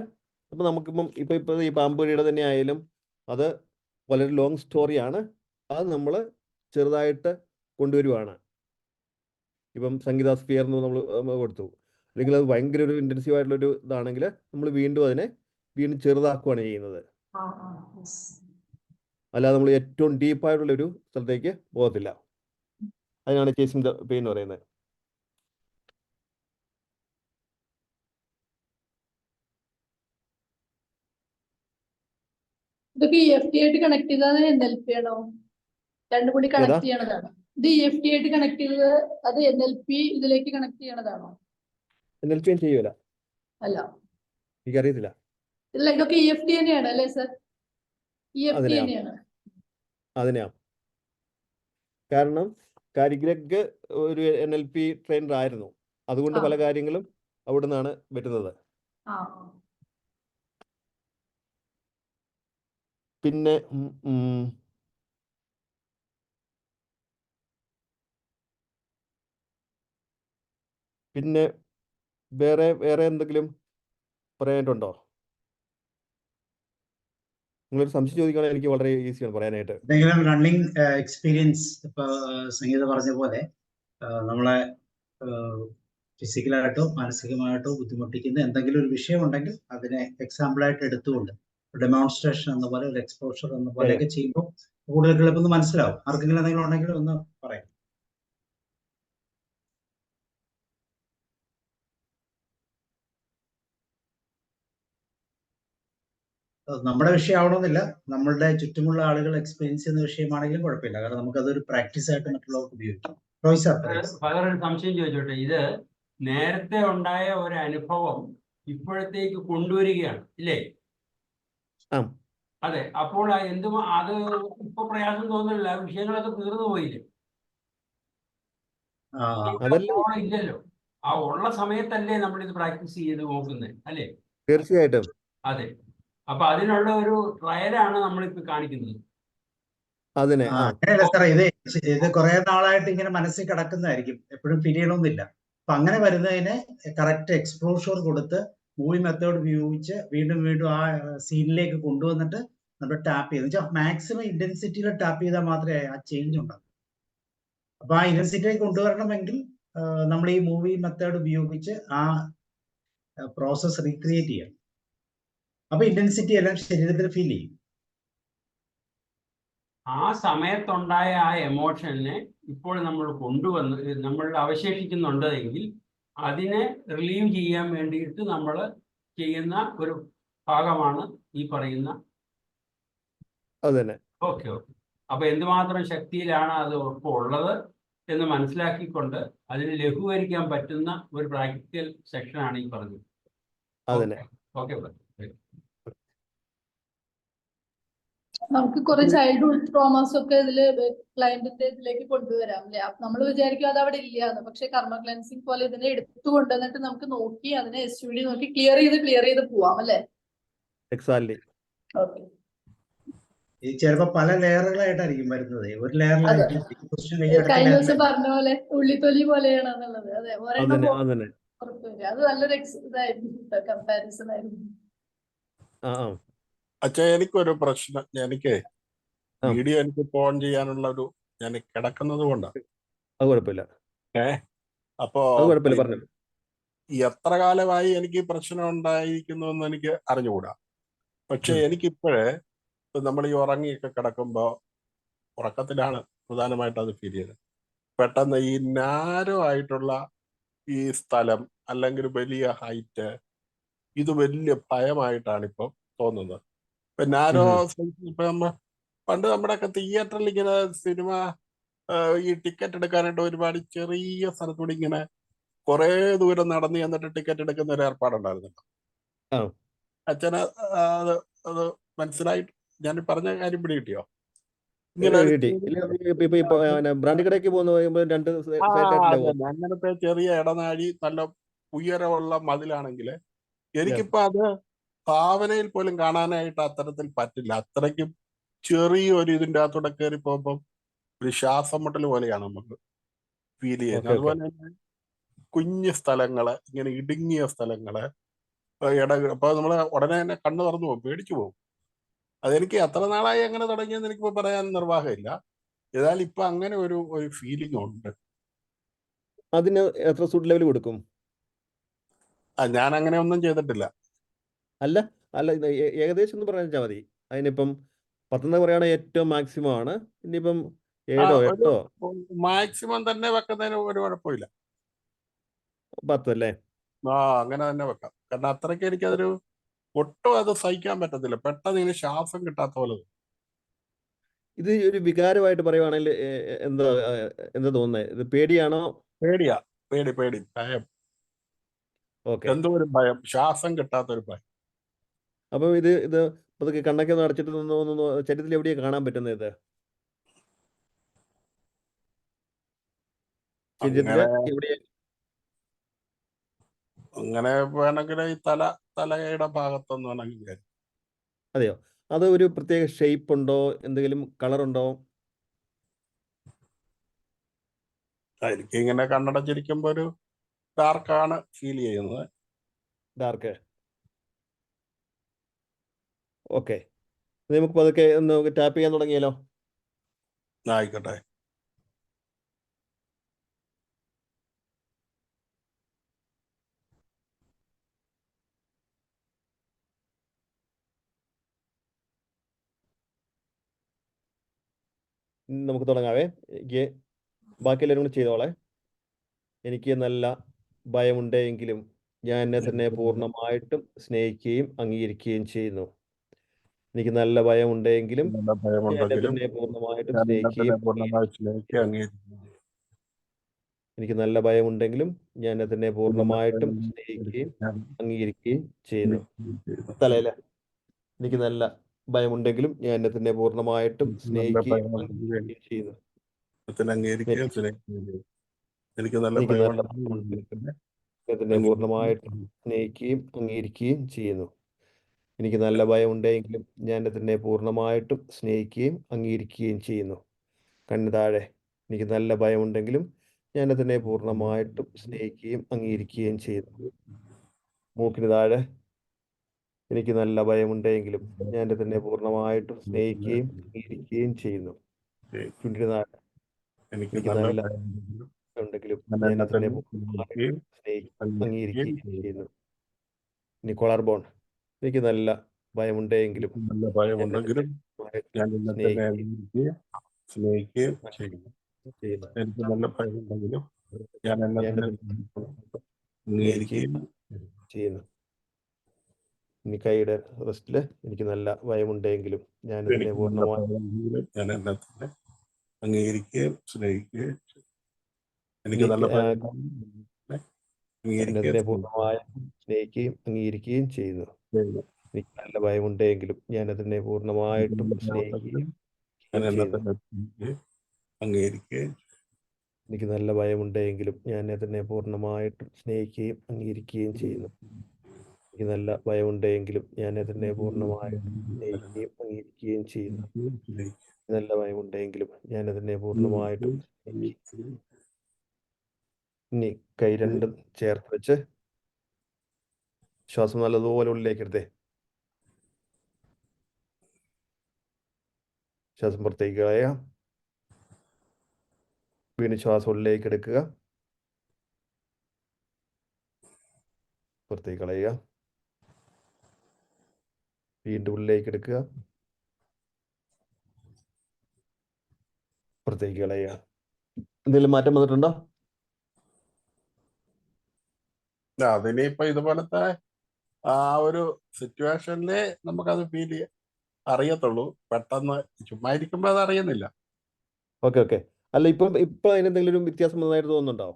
S2: ഇപ്പം നമുക്കിപ്പം ഇപ്പം ഈ പാമ്പുകടിയുടെ തന്നെ ആയാലും അത് വളരെ ലോങ് സ്റ്റോറിയാണ്. അത് നമ്മൾ ചെറുതായിട്ട് കൊണ്ടുവരുവാണ്. ഇപ്പം സംഗീത സ്ഫിയർ എന്ന് നമ്മൾ കൊടുത്തു, അല്ലെങ്കിൽ അത് ഭയങ്കര ഒരു ഇൻറ്റൻസീവ് ആയിട്ടുള്ളൊരു ഇതാണെങ്കിൽ നമ്മൾ വീണ്ടും ചെറുതാക്കുകയാണ് ചെയ്യുന്നത്. അല്ലാതെ നമ്മൾ ഏറ്റവും ഡീപ്പായിട്ടുള്ളൊരു സ്ഥലത്തേക്ക് പോകത്തില്ല. അതിനാണ് ചേസിങ് ദ പെയിൻ എന്ന് പറയുന്നത്.
S3: ഇതൊക്കെ EFT ആയിട്ട് കണക്ട് ചെയ്താൽ NLP ആണോ? രണ്ടും കൂടി കണക്ട് ചെയ്യണതാണ്. ഇത് EFT ആയിട്ട് കണക്ട് ചെയ്തത് അത് NLP ഇതിലേക്ക് കണക്ട് ചെയ്യണതാണോ?
S2: NLP ചെയ്യൂല,
S3: അല്ല,
S2: എനിക്കറിയത്തില്ല.
S3: ഇല്ല, ഇതൊക്കെ EFT തന്നെയാണ് അല്ലേ സർ? EFT
S2: അതിനെയാ
S3: തന്നെയാണ്.
S2: അതിനെയാ കാരണം ഗ്രെഗ് ഒരു NLP ട്രെയിനർ ആയിരുന്നു, അതുകൊണ്ട് പല കാര്യങ്ങളും അവിടെ നിന്നാണ് വരുന്നത്. പിന്നെ പിന്നെ വേറെ എന്തെങ്കിലും പറയാനായിട്ടുണ്ടോ? നിങ്ങളൊരു സംശയം ചോദിക്കുകയാണെങ്കിൽ എനിക്ക് വളരെ ഈസിയാണ് പറയാനായിട്ട്.
S1: എന്തെങ്കിലും റണ്ണിങ് എക്സ്പീരിയൻസ്, ഇപ്പൊ സംഗീത പറഞ്ഞ പോലെ നമ്മളെ ഫിസിക്കലായിട്ടോ മാനസികമായിട്ടോ ബുദ്ധിമുട്ടിക്കുന്ന എന്തെങ്കിലും ഒരു വിഷയം ഉണ്ടെങ്കിൽ അതിനെ എക്സാമ്പിളായിട്ട് എടുത്തുകൊണ്ട് ഡെമോൺസ്ട്രേഷൻ എന്ന പോലെ, ഒരു എക്സ്പോഷർ എന്ന പോലെയൊക്കെ ചെയ്യുമ്പോൾ കൂടുതൽ എളുപ്പം മനസ്സിലാവും. ആർക്കെങ്കിലും എന്തെങ്കിലും ഉണ്ടെങ്കിൽ ഒന്ന് പറയാം. നമ്മുടെ വിഷയമാവണമെന്നില്ല, നമ്മളുടെ ചുറ്റുമുള്ള ആളുകൾ എക്സ്പീരിയൻസ് ചെയ്യുന്ന വിഷയമാണെങ്കിലും കുഴപ്പമില്ല. കാരണം നമുക്കതൊരു പ്രാക്ടീസ് ആയിട്ട് മറ്റുള്ളവർക്ക് ഉപയോഗിക്കാം.
S4: പകരം സംശയം ചോദിച്ചോട്ടെ, ഇത് നേരത്തെ ഉണ്ടായ ഒരു അനുഭവം ഇപ്പോഴത്തേക്ക് കൊണ്ടുവരികയാണ് ഇല്ലേ? അതെ. അപ്പോൾ അത് ഇപ്പൊ പ്രയാസം തോന്നുന്നില്ല, വിഷയങ്ങളൊക്കെ തീർന്നു പോയില്ലേ? ഇല്ലല്ലോ, ആ ഉള്ള സമയത്തല്ലേ നമ്മളിത് പ്രാക്ടീസ് ചെയ്ത് നോക്കുന്നത് അല്ലേ?
S2: തീർച്ചയായിട്ടും.
S4: അതെ. അപ്പൊ അതിനുള്ള ഒരു ട്രയലാണ് നമ്മളിപ്പോ കാണിക്കുന്നത്.
S1: അങ്ങനെയല്ല സാറേ, ഇത് കുറെ നാളായിട്ട് ഇങ്ങനെ മനസ്സിൽ കിടക്കുന്നതായിരിക്കും, എപ്പോഴും ഫീൽ ചെയ്യണമെന്നില്ല. അപ്പൊ അങ്ങനെ വരുന്നതിന് കറക്റ്റ് എക്സ്പോഷർ കൊടുത്ത് മൂവി മെത്തേഡ് ഉപയോഗിച്ച് വീണ്ടും വീണ്ടും ആ സീനിലേക്ക് കൊണ്ടുവന്നിട്ട് നമ്മൾ ടാപ്പ് ചെയ്ത് മാക്സിമം ഇന്റൻസിറ്റിയിൽ ടാപ്പ് ചെയ്താൽ മാത്രമേ ആ ചേഞ്ച് ഉണ്ടാകൂ. അപ്പൊ ആ ഇന്റൻസിറ്റിയിലേക്ക് കൊണ്ടുവരണമെങ്കിൽ നമ്മൾ ഈ മൂവി മെത്തേഡ് ഉപയോഗിച്ച് ആ പ്രോസസ് റീക്രിയേറ്റ് ചെയ്യാം. അപ്പൊ ഇന്റൻസിറ്റി എല്ലാം ശരീരത്തിൽ ഫീൽ ചെയ്യും.
S4: ആ സമയത്തുണ്ടായ ആ എമോഷനെ ഇപ്പോൾ നമ്മൾ കൊണ്ടുവന്ന് നമ്മൾ അവശേഷിക്കുന്നുണ്ടെങ്കിൽ അതിനെ റിലീവ് ചെയ്യാൻ വേണ്ടിയിട്ട് നമ്മൾ ചെയ്യുന്ന ഒരു ഭാഗമാണ് ഈ പറയുന്ന. ഓക്കെ. അപ്പൊ എന്തുമാത്രം ശക്തിയിലാണ് അത് ഇപ്പോൾ ഉള്ളത് എന്ന് മനസ്സിലാക്കിക്കൊണ്ട് അതിനെ ലഘൂകരിക്കാൻ പറ്റുന്ന ഒരു പ്രാക്ടിക്കൽ സെക്ഷനാണ് ഈ പറഞ്ഞത്. ഓക്കെ.
S3: നമുക്ക് കുറെ ചൈൽഡ്ഹുഡ് ട്രോമാസ് ഒക്കെ ഇതില് ക്ലയന്റിന്റെ ഇതിലേക്ക് കൊണ്ടുവരാം അല്ലെ? നമ്മൾ വിചാരിക്കും അത് അവിടെ ഇല്ലാന്ന്, പക്ഷെ കർമ്മ ക്ലെൻസിങ് പോലെ ഇതിനെ എടുത്തു കൊണ്ടുവന്നിട്ട് നമുക്ക് നോക്കി അതിനെ SUD നോക്കി ക്ലിയർ ചെയ്ത് പോവാം അല്ലെ? ഓക്കെ.
S1: ഈ ചിലപ്പോ പല ലെയറുകളായിട്ടായിരിക്കും വരുന്നത്. ഒരു
S3: കഴിഞ്ഞ ദിവസം പറഞ്ഞ പോലെ ഉള്ളിത്തൊലി പോലെയാണ് എന്നുള്ളത്. അതെ, ഒരെണ്ണം അത് നല്ലൊരു ഇതായിരുന്നു, കമ്പാരിസൺ ആയിരുന്നു.
S5: അച്ഛാ, എനിക്കൊരു പ്രശ്നം. വീഡിയോ എനിക്ക് ഓൺ ചെയ്യാനുള്ള ഞാൻ കിടക്കുന്നത് കൊണ്ടാണ്. അപ്പോ എത്ര കാലമായി എനിക്ക് പ്രശ്നം ഉണ്ടായിരിക്കുന്നു എന്ന് എനിക്ക് അറിഞ്ഞുകൂടാ. പക്ഷെ എനിക്കിപ്പോഴേ നമ്മൾ ഈ ഉറങ്ങിയൊക്കെ കിടക്കുമ്പോ, ഉറക്കത്തിലാണ് പ്രധാനമായിട്ട് അത് ഫീൽ ചെയ്തത്. പെട്ടെന്ന് ഈ നാരോ ആയിട്ടുള്ള ഈ സ്ഥലം അല്ലെങ്കിൽ വലിയ ഹൈറ്റ്, ഇത് വലിയ ഭയമായിട്ടാണ് ഇപ്പൊ തോന്നുന്നത്. ഇപ്പൊ നാരോ ഇപ്പൊ പണ്ട് നമ്മുടെയൊക്കെ തിയേറ്ററിൽ ഇങ്ങനെ സിനിമ ഈ ടിക്കറ്റ് എടുക്കാനായിട്ട് ഒരുപാട് ചെറിയ സ്ഥലത്തൂടെ ഇങ്ങനെ കുറെ ദൂരം നടന്ന് എന്നിട്ട് ടിക്കറ്റ് എടുക്കുന്ന ഒരു ഏർപ്പാടുണ്ടായിരുന്നല്ലോ. അച്ഛന് അത് മനസ്സിലായിട്ട് ഞാൻ പറഞ്ഞ കാര്യം പിടി കിട്ടിയോ? അങ്ങനത്തെ ചെറിയ ഇടനാഴി നല്ല ഉയരമുള്ള മതിലാണെങ്കിൽ എനിക്കിപ്പോ അത് ഭാവനയിൽ പോലും കാണാനായിട്ട് അത്തരത്തിൽ പറ്റില്ല. അത്രയ്ക്കും ചെറിയൊരു ഇതിൻ്റെ അകത്തൂടെ കയറി പോകുമ്പം ഒരു ശ്വാസം മുട്ടൽ പോലെയാണ് നമുക്ക് ഫീൽ ചെയ്യുന്നത്. അതുപോലെ തന്നെ കുഞ്ഞു സ്ഥലങ്ങള്, ഇങ്ങനെ ഇടുങ്ങിയ സ്ഥലങ്ങള്, അപ്പൊ നമ്മള് ഉടനെ തന്നെ കണ്ണു തുറന്നു പോകും, പേടിച്ചു പോകും. അതെനിക്ക് എത്ര നാളായി അങ്ങനെ തുടങ്ങിയെന്ന് എനിക്കിപ്പോ പറയാൻ നിർവാഹമില്ല. ഏതായാലും ഇപ്പൊ അങ്ങനെ ഒരു ഫീലിംഗ് ഉണ്ട്.
S2: അതിന് എത്ര സൂട്ട് ലെവൽ കൊടുക്കും?
S5: ഞാൻ അങ്ങനെ ഒന്നും ചെയ്തിട്ടില്ല.
S2: അല്ല ഏകദേശം ഒന്ന് പറഞ്ഞാൽ മതി. അതിനിപ്പം 10 പറയുകയാണെങ്കിൽ ഏറ്റവും മാക്സിമം ആണ്. ഇനിയിപ്പം 7 8
S5: മാക്സിമം തന്നെ വെക്കുന്നതിന് ഒരു കുഴപ്പമില്ല.
S2: 10 അല്ലേ?
S5: അങ്ങനെ തന്നെ വെക്കാം. കാരണം അത്രയ്ക്ക് എനിക്കതൊരു ഒട്ടും അത് സഹിക്കാൻ പറ്റത്തില്ല. പെട്ടെന്ന് ഇങ്ങനെ ശ്വാസം കിട്ടാത്ത പോലെ.
S2: ഇത് ഒരു വികാരമായിട്ട് പറയുവാണെങ്കിൽ എന്താ തോന്നുന്നത്? ഇത് പേടിയാണോ?
S5: പേടിയാ, പേടി ഭയം,
S2: ഓക്കെ.
S5: എന്തോ ഒരു ഭയം, ശ്വാസം കിട്ടാത്തൊരു ഭയം.
S2: അപ്പം ഇത് പതുക്കെ കണ്ണൊക്കെ ഒന്ന് അടച്ചിട്ട് ഒന്ന് ശരീരത്തിൽ എവിടെയാണ് കാണാൻ പറ്റുന്നത് ഇത്? ശരീരത്തില്
S5: അങ്ങനെ
S2: എവിടെയാ?
S5: അങ്ങനെ വേണമെങ്കിൽ ഈ തലയുടെ ഭാഗത്തൊന്നും വേണമെങ്കിൽ വരും.
S2: അതെയോ? അത് ഒരു പ്രത്യേക ഷേപ്പ് ഉണ്ടോ? എന്തെങ്കിലും കളർ ഉണ്ടോ?
S5: എനിക്ക് ഇങ്ങനെ കണ്ണടച്ചിരിക്കുമ്പോ ഒരു ഡാർക്കാണ് ഫീൽ ചെയ്യുന്നത്.
S2: ഡാർക്ക്. ഓക്കെ. നമുക്ക് പതുക്കെ ഒന്ന് ടാപ്പ് ചെയ്യാൻ തുടങ്ങിയാലോ?
S5: ആയിക്കോട്ടെ.
S2: നമുക്ക് തുടങ്ങാവേ. എനിക്ക് ബാക്കി എല്ലാവരും കൂടി ചെയ്തോളെ. എനിക്ക് നല്ല ഭയമുണ്ടെങ്കിലും ഞാൻ എന്നെ തന്നെ പൂർണ്ണമായിട്ടും സ്നേഹിക്കുകയും അംഗീകരിക്കുകയും ചെയ്യുന്നു. എനിക്ക് നല്ല ഭയമുണ്ടെങ്കിലും
S5: നല്ല
S2: ഞാൻ എന്നെ
S5: ഭയമുണ്ടെങ്കിലും
S2: തന്നെ പൂർണ്ണമായിട്ടും
S5: ഞാൻ എന്നെ
S2: സ്നേഹിക്കുകയും
S5: തന്നെ പൂർണ്ണമായി സ്നേഹിക്കുക, അംഗീകരിക്കുന്നു.
S2: എനിക്ക് നല്ല ഭയമുണ്ടെങ്കിലും ഞാൻ എന്നെ തന്നെ പൂർണ്ണമായിട്ടും സ്നേഹിക്കുകയും അംഗീകരിക്കുകയും ചെയ്യുന്നു. തലയില എനിക്ക് നല്ല ഭയമുണ്ടെങ്കിലും ഞാൻ എന്നെ തന്നെ പൂർണ്ണമായിട്ടും സ്നേഹിക്കുകയും അംഗീകരിക്കുകയും ചെയ്യുന്നു.
S5: അംഗീകരിക്കുകയും സ്നേഹിക്കുകയും ചെയ്യും. എനിക്ക് നല്ല
S2: എനിക്ക് നല്ല
S5: ഭയമുണ്ടെങ്കിൽ
S2: എന്നെ തന്നെ പൂർണ്ണമായിട്ടും സ്നേഹിക്കുകയും അംഗീകരിക്കുകയും ചെയ്യുന്നു. എനിക്ക് നല്ല ഭയമുണ്ടെങ്കിലും ഞാൻ എന്നെ തന്നെ പൂർണ്ണമായിട്ടും സ്നേഹിക്കുകയും അംഗീകരിക്കുകയും ചെയ്യുന്നു. കണ്ണ് താഴെ എനിക്ക് നല്ല ഭയമുണ്ടെങ്കിലും ഞാൻ എന്നെ തന്നെ പൂർണ്ണമായിട്ടും സ്നേഹിക്കുകയും അംഗീകരിക്കുകയും ചെയ്യുന്നു. മൂക്കിന് താഴെ എനിക്ക് നല്ല ഭയമുണ്ടെങ്കിലും ഞാൻ എന്നെ തന്നെ പൂർണ്ണമായിട്ടും സ്നേഹിക്കുകയും അംഗീകരിക്കുകയും ചെയ്യുന്നു. ചുണ്ടിന് താഴെ
S5: എനിക്ക്
S2: എനിക്ക്
S5: നല്ല
S2: നല്ല
S5: ഭയമുണ്ടെങ്കിലും
S2: ഉണ്ടെങ്കിലും
S5: ഞാൻ
S2: ഞാൻ
S5: എന്നെ
S2: എന്നെ തന്നെ
S5: തന്നെ
S2: പൂർണ്ണമായിട്ടും സ്നേഹിക്കുകയും അംഗീകരിക്കുകയും
S5: അംഗീകരിക്കുകയും
S2: ചെയ്യുന്നു. ഇനി കോളർ ബോൺ എനിക്ക് നല്ല ഭയമുണ്ടെങ്കിലും
S5: നല്ല
S2: ഞാൻ എന്നെ
S5: ഭയമുണ്ടെങ്കിലും
S2: പൂർണ്ണമായിട്ടും
S5: ഞാൻ എന്നെ തന്നെ
S2: സ്നേഹിക്കുകയും
S5: അംഗീകരിക്കുകയും സ്നേഹിക്കുകയും ചെയ്യുന്നു.
S2: ചെയ്യുന്നു.
S5: എനിക്ക് നല്ല ഭയമുണ്ടെങ്കിലും ഞാൻ എന്നെ
S2: ഞാൻ
S5: തന്നെ
S2: എന്നെ
S5: അംഗീകരിക്കുകയും
S2: ചെയ്യുന്നു. ഇനി കൈയുടെ റെസ്റ്റില് എനിക്ക് നല്ല ഭയമുണ്ടെങ്കിലും ഞാൻ എന്നെ
S5: എനിക്ക് നല്ല
S2: പൂർണ്ണമായും
S5: ഭയമുണ്ടെങ്കിലും ഞാൻ എന്നെ തന്നെ അംഗീകരിക്കുകയും സ്നേഹിക്കുകയും ചെയ്യും. എനിക്ക് നല്ല ഭയമുണ്ടെങ്കിലും
S2: എന്നെ തന്നെ പൂർണ്ണമായും സ്നേഹിക്കുകയും അംഗീകരിക്കുകയും ചെയ്യുന്നു. എനിക്ക് നല്ല ഭയമുണ്ടെങ്കിലും ഞാൻ അതിനെ പൂർണ്ണമായിട്ടും സ്നേഹിക്കുകയും
S5: ഞാൻ എന്നെ
S2: ചെയ്യുന്നു.
S5: തന്നെ അംഗീകരിക്കുകയും
S2: എനിക്ക് നല്ല ഭയമുണ്ടെങ്കിലും ഞാൻ അതിനെ പൂർണ്ണമായിട്ടും സ്നേഹിക്കുകയും അംഗീകരിക്കുകയും ചെയ്യുന്നു. എനിക്ക് നല്ല ഭയമുണ്ടെങ്കിലും ഞാൻ അതിനെ പൂർണ്ണമായിട്ടും സ്നേഹിക്കുകയും അംഗീകരിക്കുകയും ചെയ്യുന്നു. നല്ല ഭയമുണ്ടെങ്കിലും ഞാൻ അതിനെ പൂർണ്ണമായിട്ടും സ്നേഹിക്കുകയും. ഇനി കൈ രണ്ടും ചേർത്ത് വെച്ച് ശ്വാസം നല്ലതുപോലെ ഉള്ളിലേക്ക് എടുത്തേ. ശ്വാസം പുറത്തേക്ക് കളയുക. വീണ്ടും ശ്വാസം ഉള്ളിലേക്ക് എടുക്കുക, പുറത്തേക്ക് കളയുക. വീണ്ടും ഉള്ളിലേക്ക് എടുക്കുക, പുറത്തേക്ക് കളയുക. എന്തെങ്കിലും മാറ്റം വന്നിട്ടുണ്ടോ?
S5: അതിനിപ്പോ ഇതുപോലത്തെ ആ ഒരു സിറ്റുവേഷനിലേ നമുക്കത് ഫീൽ അറിയത്തുള്ളൂ. പെട്ടെന്ന് ചുമ്മാ ഇരിക്കുമ്പോ അത് അറിയുന്നില്ല.
S2: Okay okay. അല്ല ഇപ്പൊ അതിനെന്തെങ്കിലും ഒരു വ്യത്യാസം വന്നതായിട്ട് തോന്നുന്നുണ്ടോ?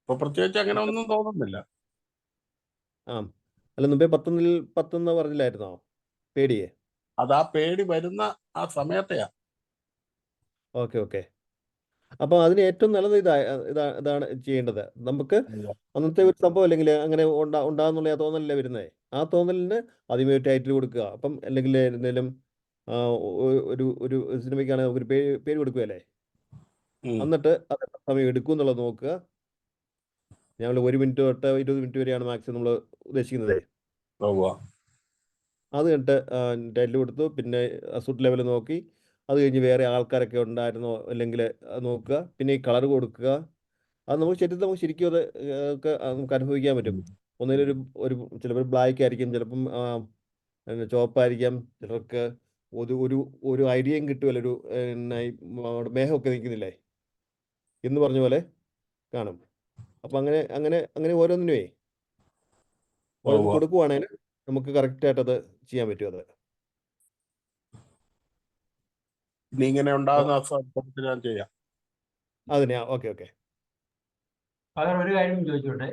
S5: ഇപ്പൊ പ്രത്യേകിച്ച് അങ്ങനെ ഒന്നും തോന്നുന്നില്ല.
S2: ആ അല്ല, മുമ്പേ 10 പറഞ്ഞില്ലായിരുന്നോ പേടിയെ?
S5: അത് ആ പേടി വരുന്ന ആ സമയത്തെയാ.
S2: Okay okay. അപ്പൊ അതിന് ഏറ്റവും നല്ലത് ഇതാണ് ചെയ്യേണ്ടത്. നമുക്ക് അന്നത്തെ ഒരു സംഭവം അല്ലെങ്കിൽ അങ്ങനെ ഉണ്ടാകുന്നുള്ള ആ തോന്നലല്ലേ വരുന്നത്. ആ തോന്നലിന് ആദ്യമേ ടൈറ്റിൽ കൊടുക്കുക. അപ്പം അല്ലെങ്കിൽ എന്തെങ്കിലും ഒരു സിനിമയ്ക്കാണെങ്കിൽ നമുക്കൊരു പേര് കൊടുക്കുകയല്ലേ. എന്നിട്ട് അത് എത്ര സമയം എടുക്കും എന്നുള്ളത് നോക്കുക. ഞങ്ങൾ 1 മിനിറ്റ് തൊട്ട് 20 മിനിറ്റ് വരെയാണ് മാക്സിമം നമ്മൾ ഉദ്ദേശിക്കുന്നത്. അത് കഴിഞ്ഞിട്ട് ടൈറ്റിൽ കൊടുത്തു, പിന്നെ അസൂട്ട് ലെവൽ നോക്കി, അത് കഴിഞ്ഞ് വേറെ ആൾക്കാരൊക്കെ ഉണ്ടായിരുന്നോ അല്ലെങ്കിൽ നോക്കുക. പിന്നെ ഈ കളർ കൊടുക്കുക. അത് നമുക്ക് ശരിക്കും അത് ഒക്കെ നമുക്ക് അനുഭവിക്കാൻ പറ്റും. ഒന്നിലൊരു ചിലപ്പോൾ ബ്ലാക്ക് ആയിരിക്കും, ചിലപ്പം ചുവപ്പായിരിക്കാം, ചിലർക്ക് ഒരു ഐഡിയയും കിട്ടുമല്ലോ. മേഘമൊക്കെ നിൽക്കുന്നില്ലേ എന്ന് പറഞ്ഞ പോലെ കാണും. അപ്പം അങ്ങനെ ഓരോന്നിനുമേ കൊടുക്കുവാണെങ്കിൽ നമുക്ക് കറക്റ്റായിട്ടത് ചെയ്യാൻ പറ്റും. അത്
S5: ഇനി ഇങ്ങനെ ഉണ്ടാകുന്ന അവസരത്തിൽ ഞാൻ ചെയ്യാം.
S2: അതിനെ ഓക്കെ ഓക്കെ.
S4: ഫാദർ ഒരു കാര്യം ചോദിച്ചോട്ടെ,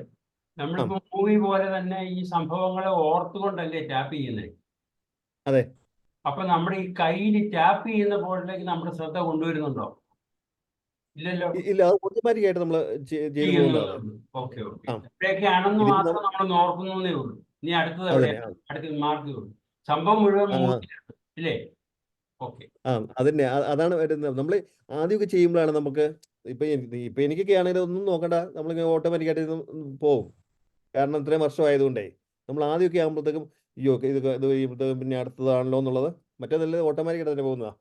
S4: നമ്മളിപ്പോ മൂവി പോലെ തന്നെ ഈ സംഭവങ്ങളെ ഓർത്തുകൊണ്ടല്ലേ ടാപ്പ് ചെയ്യുന്നത്?
S2: അതെ.
S4: അപ്പൊ നമ്മുടെ ഈ കയ്യിൽ ടാപ്പ് ചെയ്യുന്ന പോളിലേക്ക് നമ്മുടെ ശ്രദ്ധ കൊണ്ടുവരുന്നുണ്ടോ? ഇല്ലല്ലോ.
S2: ഇല്ല, അത് ഓട്ടോമാറ്റിക് ആയിട്ട് നമ്മൾ ചെയ്തു പോകുന്നതാണ്.
S4: Okay okay. എവിടെയൊക്കെയാണെന്ന്
S2: ഇതിന്
S4: മാത്രം നമ്മൾ നോക്കുന്നേ ഉള്ളൂ. ഇനി അടുത്തത്
S2: അതിനെ
S4: എവിടെയാണ്, അടുത്തത് മാർക്ക് ഉള്ളൂ. സംഭവം മുഴുവൻ മൂവിയിലാണ് ഇല്ലേ? ഓക്കെ.
S2: അതിനെ അതാണ് വരുന്നത്. നമ്മൾ ആദ്യമൊക്കെ ചെയ്യുമ്പോഴാണ് നമുക്ക് ഇപ്പൊ എനിക്കൊക്കെ ആണെങ്കിലും ഒന്നും നോക്കണ്ട, നമ്മളിങ്ങനെ ഓട്ടോമാറ്റിക് ആയിട്ട് പോകും. കാരണം ഇത്രയും വർഷമായതുകൊണ്ടേ നമ്മൾ ആദ്യമൊക്കെ ആകുമ്പോഴത്തേക്കും അയ്യോ ഇത് കഴിയുമ്പോഴത്തേക്കും പിന്നെ അടുത്തതാണല്ലോ എന്നുള്ളത്, മറ്റേതല്ല ഓട്ടോമാറ്റിക് ആയിട്ട് തന്നെ പോകുന്നതാ.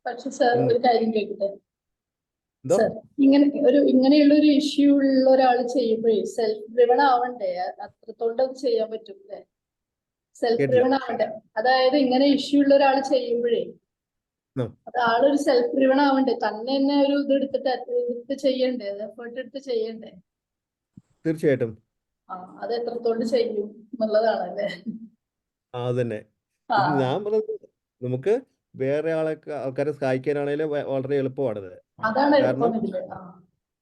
S3: പക്ഷെ സാർ ഒരു കാര്യം കേൾക്കട്ടെ
S2: എന്തോ
S3: സാർ, ഇങ്ങനെയുള്ള ഒരു ഇഷ്യൂ ഉള്ള ഒരാൾ ചെയ്യുമ്പോഴേ സെൽഫ് ഡ്രിവൺ ആവണ്ടേ? അത്രത്തോളം അത് ചെയ്യാൻ പറ്റും അല്ലേ? സെൽഫ് ഡ്രിവൺ ആവണ്ടേ? അതായത് ഇങ്ങനെ ഇഷ്യൂ ഉള്ള ഒരാൾ ചെയ്യുമ്പോഴേ അത് ആളൊരു സെൽഫ് ഡ്രിവൺ ആവണ്ടേ? തന്നെ ഒരു ഇത് എടുത്ത് ചെയ്യണ്ടേ? എഫേർട്ട് എടുത്ത് ചെയ്യണ്ടേ?
S2: തീർച്ചയായിട്ടും.
S3: അത് എത്രത്തോളം ചെയ്യും എന്നുള്ളതാണ് അല്ലേ?
S2: അതന്നെ ഞാൻ പറഞ്ഞത്. നമുക്ക് വേറെ ആൾക്കാരെ സഹായിക്കാനാണെങ്കിലും വളരെ എളുപ്പമാണിത്.
S3: അതാണ്
S2: കാരണം
S3: എളുപ്പം.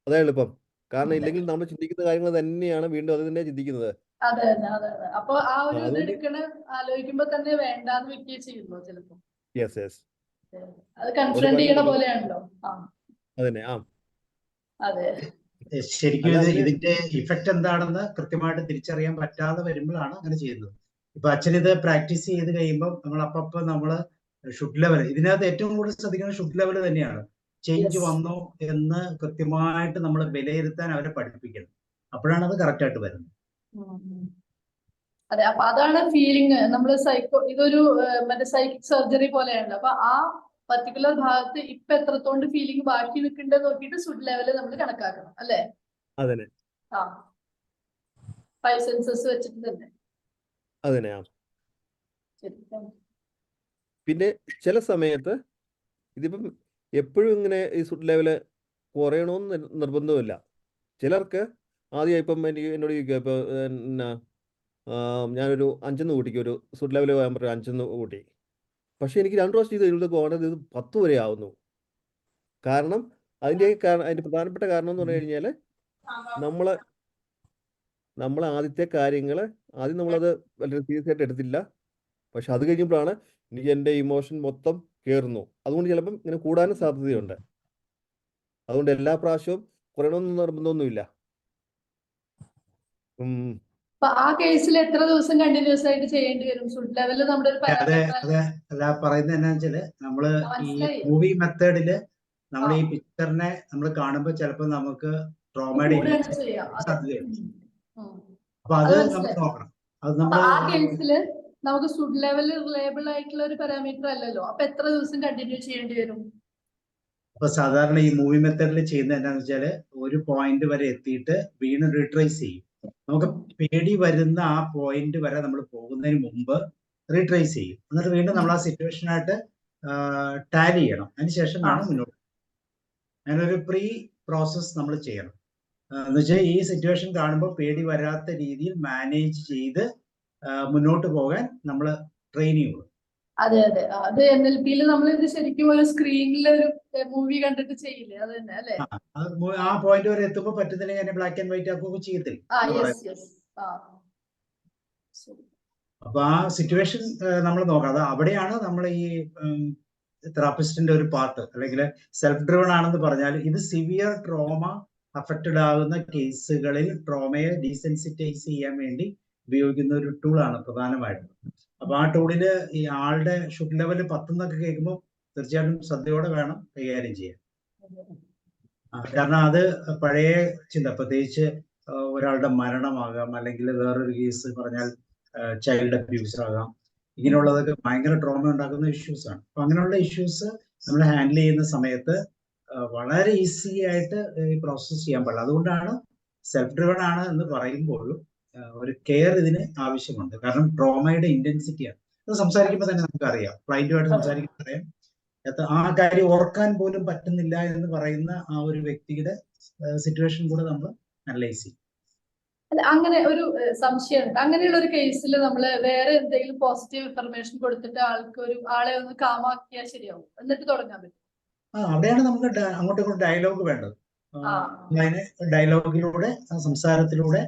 S2: അതാ എളുപ്പം. കാരണം ഇല്ലെങ്കിൽ നമ്മൾ ചിന്തിക്കുന്ന കാര്യങ്ങൾ തന്നെയാണ് വീണ്ടും അത് തന്നെ ചിന്തിക്കുന്നത്.
S3: അതെ അതെ. അപ്പൊ ആ ഒരു ഇത് എടുക്കണ ആലോചിക്കുമ്പോ തന്നെ വേണ്ടാന്ന് വെക്കുകയും ചെയ്യുന്നു ചിലപ്പോ.
S2: യെസ്.
S3: അത് കൺഫ്രണ്ട് ചെയ്യണ പോലെയാണല്ലോ.
S2: അതന്നെ.
S3: അതെ.
S1: ശരിക്കും ഇതിന്റെ ഇഫക്റ്റ് എന്താണെന്ന് കൃത്യമായിട്ട് തിരിച്ചറിയാൻ പറ്റാതെ വരുമ്പോഴാണ് അങ്ങനെ ചെയ്യുന്നത്. ഇപ്പൊ അച്ഛൻ ഇത് പ്രാക്ടീസ് ചെയ്ത് കഴിയുമ്പോൾ നമ്മൾ അപ്പപ്പോ നമ്മള് ഷുഡ് ലെവൽ, ഇതിനകത്ത് ഏറ്റവും കൂടുതൽ ശ്രദ്ധിക്കുന്നത് ഷുഡ് ലെവൽ തന്നെയാണ്. ചേഞ്ച് വന്നോ എന്ന് കൃത്യമായിട്ട് നമ്മൾ വിലയിരുത്താൻ അവരെ പഠിപ്പിക്കണം. അപ്പോഴാണ് അത് കറക്റ്റ് ആയിട്ട് വരുന്നത്.
S3: അതെ, അപ്പൊ അതാണ് ഫീലിംഗ്. നമ്മള് ഇതൊരു മറ്റേ സൈക്കിക് സർജറി പോലെയാണ്. അപ്പൊ ആ പർട്ടിക്കുലർ ഭാഗത്ത് ഇപ്പൊ എത്രത്തോണ്ട് ഫീലിംഗ് ബാക്കി നിൽക്കുന്നുണ്ടെന്ന് നോക്കിയിട്ട് ഷുഡ് ലെവല് നമ്മൾ കണക്കാക്കണം അല്ലേ?
S2: അതന്നെ.
S3: 5 സെൻസസ് വെച്ചിട്ട് തന്നെ.
S2: അതന്നെ. പിന്നെ ചില സമയത്ത് ഇതിപ്പം എപ്പോഴും ഇങ്ങനെ ഈ ഷുഡ് ലെവല് കുറയണമെന്ന് നിർബന്ധമില്ല. ചിലർക്ക് ആദ്യം ഇപ്പം എന്നോട് ചോദിക്കുക, ഇപ്പോൾ ഞാനൊരു 5 കൂട്ടിക്ക് ഒരു ഷുഡ് ലെവൽ പോകാൻ പറ്റും, 5 കൂട്ടി. പക്ഷെ എനിക്ക് 2 പ്രാവശ്യം ഇത് എഴുതി പോകണത് ഇത് 10 വരെ ആവുന്നു. കാരണം അതിൻ്റെ പ്രധാനപ്പെട്ട കാരണം എന്ന് പറഞ്ഞു കഴിഞ്ഞാൽ നമ്മൾ ആദ്യത്തെ കാര്യങ്ങൾ ആദ്യം നമ്മളത് വളരെ സീരിയസ് ആയിട്ട് എടുത്തില്ല. പക്ഷെ അത് കഴിഞ്ഞപ്പോഴാണ് എനിക്ക് എൻ്റെ ഇമോഷൻ മൊത്തം കയറുന്നു. അതുകൊണ്ട് ചിലപ്പം ഇങ്ങനെ കൂടാനും സാധ്യതയുണ്ട്. അതുകൊണ്ട് എല്ലാ പ്രാവശ്യവും കുറയണമെന്ന് നിർബന്ധമൊന്നുമില്ല.
S3: ആ കേസിൽ എത്ര ദിവസം കണ്ടിന്യൂസ് ആയിട്ട് ചെയ്യേണ്ടി വരും? ഷുഡ് ലെവല് നമ്മുടെ
S1: അല്ല പറയുന്നത് എന്നാ വെച്ചാല് നമ്മള് ഈ മൂവി മെത്തേഡില് നമ്മൾ ഈ പിക്ചറിനെ നമ്മൾ കാണുമ്പോൾ ചിലപ്പോൾ നമുക്ക് ട്രോമയുടെ സാധ്യതയുണ്ട്. അപ്പൊ അത് നമ്മൾ നോക്കണം. അത് നമ്മൾ
S3: ആ കേസില് നമുക്ക് ഷുഡ് ലെവൽ റിലയബിൾ ആയിട്ടുള്ള ഒരു പാരാമീറ്റർ അല്ലല്ലോ. അപ്പൊ എത്ര ദിവസം കണ്ടിന്യൂ ചെയ്യേണ്ടി വരും?
S1: അപ്പൊ സാധാരണ ഈ മൂവി മെത്തേഡിൽ ചെയ്യുന്നത് എന്താണെന്ന് വെച്ചാല് ഒരു പോയിന്റ് വരെ എത്തിയിട്ട് വീണ്ടും റീട്രേസ് ചെയ്യും. നമുക്ക് പേടി വരുന്ന ആ പോയിന്റ് വരെ നമ്മൾ പോകുന്നതിന് മുമ്പ് റീട്രേസ് ചെയ്യും. എന്നിട്ട് വീണ്ടും നമ്മൾ ആ സിറ്റുവേഷനായിട്ട് ടാലി ചെയ്യണം. അതിനുശേഷം വേണം മുന്നോട്ട്. അങ്ങനെ ഒരു പ്രീ പ്രോസസ് നമ്മൾ ചെയ്യണം. എന്ന് വെച്ചാൽ ഈ സിറ്റുവേഷൻ കാണുമ്പോൾ പേടി വരാത്ത രീതിയിൽ മാനേജ് ചെയ്ത് മുന്നോട്ട് പോകാൻ നമ്മൾ ട്രെയിനിങ് കൊടുക്കും.
S3: അതെ. അത് NLP-യിൽ നമ്മൾ ഇത് ശരിക്കും ഒരു സ്ക്രീനിൽ ഒരു മൂവി കണ്ടിട്ട് ചെയ്യില്ലേ? അത് തന്നെ അല്ലേ?
S1: ആ പോയിന്റ് വരെ എത്തുമ്പോൾ പറ്റുന്നില്ലെങ്കിൽ എന്നെ ബ്ലാക്ക് ആൻഡ് വൈറ്റ് ആക്കുകയൊക്കെ ചെയ്യത്തില്ല. അപ്പൊ ആ സിറ്റുവേഷൻ നമ്മൾ നോക്കാം. അത് അവിടെയാണ് നമ്മൾ ഈ തെറാപ്പിസ്റ്റിന്റെ ഒരു പാർട്ട്. അല്ലെങ്കിൽ സെൽഫ് ഡ്രിവൺ ആണെന്ന് പറഞ്ഞാൽ ഇത് സിവിയർ ട്രോമ അഫക്റ്റഡ് ആകുന്ന കേസുകളിൽ ട്രോമയെ ഡീസെൻസിറ്റൈസ് ചെയ്യാൻ വേണ്ടി ഉപയോഗിക്കുന്ന ഒരു ടൂളാണ് പ്രധാനമായിട്ടും. അപ്പൊ ആ ടൂളില് ഈ ആളുടെ ഷുഡ് ലെവൽ 10 എന്നൊക്കെ കേൾക്കുമ്പോൾ തീർച്ചയായിട്ടും ശ്രദ്ധയോടെ വേണം കൈകാര്യം ചെയ്യാൻ. കാരണം അത് പഴയ ചിന്ത, പ്രത്യേകിച്ച് ഒരാളുടെ മരണമാകാം, അല്ലെങ്കിൽ വേറൊരു കേസ് പറഞ്ഞാൽ ചൈൽഡ് അബ്യൂസ് ആകാം. ഇങ്ങനെയുള്ളതൊക്കെ ഭയങ്കര ട്രോമ ഉണ്ടാക്കുന്ന ഇഷ്യൂസ് ആണ്. അപ്പൊ അങ്ങനെയുള്ള ഇഷ്യൂസ് നമ്മൾ ഹാൻഡിൽ ചെയ്യുന്ന സമയത്ത് വളരെ ഈസി ആയിട്ട് ഈ പ്രോസസ് ചെയ്യാൻ പാടില്ല. അതുകൊണ്ടാണ് സെൽഫ് ഡ്രിവൺ ആണ് എന്ന് പറയുമ്പോഴും ഒരു കെയർ ഇതിന് ആവശ്യമുണ്ട്. കാരണം ട്രോമയുടെ ഇന്റൻസിറ്റിയാണ്. അത് സംസാരിക്കുമ്പോൾ തന്നെ നമുക്കറിയാം, ക്ലയന്റുമായിട്ട് സംസാരിക്കുമ്പോൾ അറിയാം, ആ കാര്യം ഓർക്കാൻ പോലും പറ്റുന്നില്ല എന്ന് പറയുന്ന ആ ഒരു വ്യക്തിയുടെ സിറ്റുവേഷൻ കൂടെ നമ്മൾ അനലൈസ് ചെയ്യും.
S3: അല്ല, അങ്ങനെ ഒരു സംശയമുണ്ട്. അങ്ങനെയുള്ള ഒരു കേസിൽ നമ്മൾ വേറെ എന്തെങ്കിലും പോസിറ്റീവ് ഇൻഫർമേഷൻ കൊടുത്തിട്ട് ആളെ ഒന്ന് കാമാക്കിയാൽ ശരിയാവും, എന്നിട്ട് തുടങ്ങാൻ പറ്റും.
S1: അവിടെയാണ് നമുക്ക് അങ്ങോട്ടും ഇങ്ങോട്ടും ഡയലോഗ് വേണ്ടത്. അതിന് ഡയലോഗിലൂടെ, സംസാരത്തിലൂടെ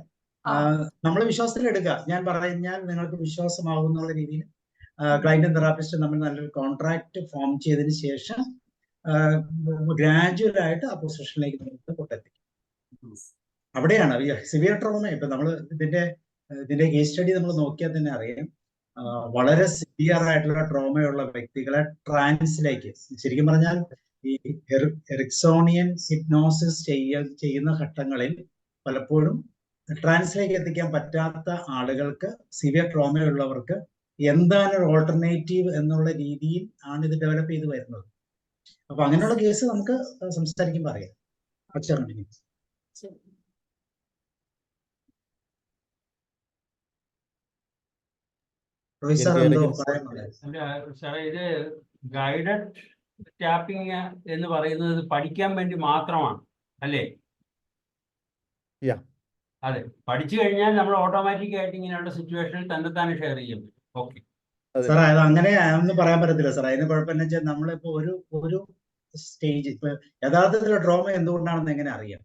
S1: നമ്മൾ വിശ്വാസത്തിൽ എടുക്കുക. ഞാൻ പറഞ്ഞാൽ നിങ്ങൾക്ക് വിശ്വാസമാകുന്നുള്ള രീതിയിൽ ക്ലയന്റും തെറാപ്പിസ്റ്റും തമ്മിൽ നല്ലൊരു കോൺട്രാക്ട് ഫോം ചെയ്തതിന് ശേഷം ഗ്രാജുവൽ ആയിട്ട് ആ പൊസിഷനിലേക്ക് നമുക്ക് കൊണ്ടെത്തിക്കും. അവിടെയാണ് സിവിയർ ട്രോമ. ഇപ്പൊ നമ്മൾ ഇതിന്റെ കേസ് സ്റ്റഡി നമ്മൾ നോക്കിയാൽ തന്നെ അറിയാം, വളരെ സിവിയർ ആയിട്ടുള്ള ട്രോമയുള്ള വ്യക്തികളെ ട്രാൻസിലേക്ക്, ശരിക്കും പറഞ്ഞാൽ ഈ എറിക്സോണിയൻ ഹിപ്നോസിസ് ചെയ്യുന്ന ഘട്ടങ്ങളിൽ പലപ്പോഴും ട്രാൻസിലേക്ക് എത്തിക്കാൻ പറ്റാത്ത ആളുകൾക്ക്, സിവിയർ ട്രോമയുള്ളവർക്ക് എന്താണ് ഒരു ഓൾട്ടർനേറ്റീവ് എന്നുള്ള രീതിയിൽ ആണ് ഇത് ഡെവലപ്പ് ചെയ്ത് വരുന്നത്. അപ്പൊ അങ്ങനെയുള്ള കേസ് നമുക്ക് സംസാരിക്കുമ്പോൾ അറിയാം.
S4: സാറേ, ഇത് ഗൈഡഡ് ടാപ്പിംഗ് എന്ന് പറയുന്നത് പഠിക്കാൻ വേണ്ടി മാത്രമാണ് അല്ലേ? അതെ, പഠിച്ചു കഴിഞ്ഞാൽ നമ്മൾ ഓട്ടോമാറ്റിക് ആയിട്ട് ഇങ്ങനെയുള്ള സിറ്റുവേഷനിൽ തന്നെ ഷെയർ ചെയ്യും. ഓക്കെ
S1: സാർ, അത് അങ്ങനെ ഒന്നും പറയാൻ പറ്റത്തില്ല സാർ. അതിന് കുഴപ്പമെന്ന് വെച്ചാൽ നമ്മളിപ്പോ ഒരു സ്റ്റേജ്, ഇപ്പൊ യഥാർത്ഥത്തിലുള്ള ട്രോമ എന്തുകൊണ്ടാണെന്ന് എങ്ങനെ അറിയാം?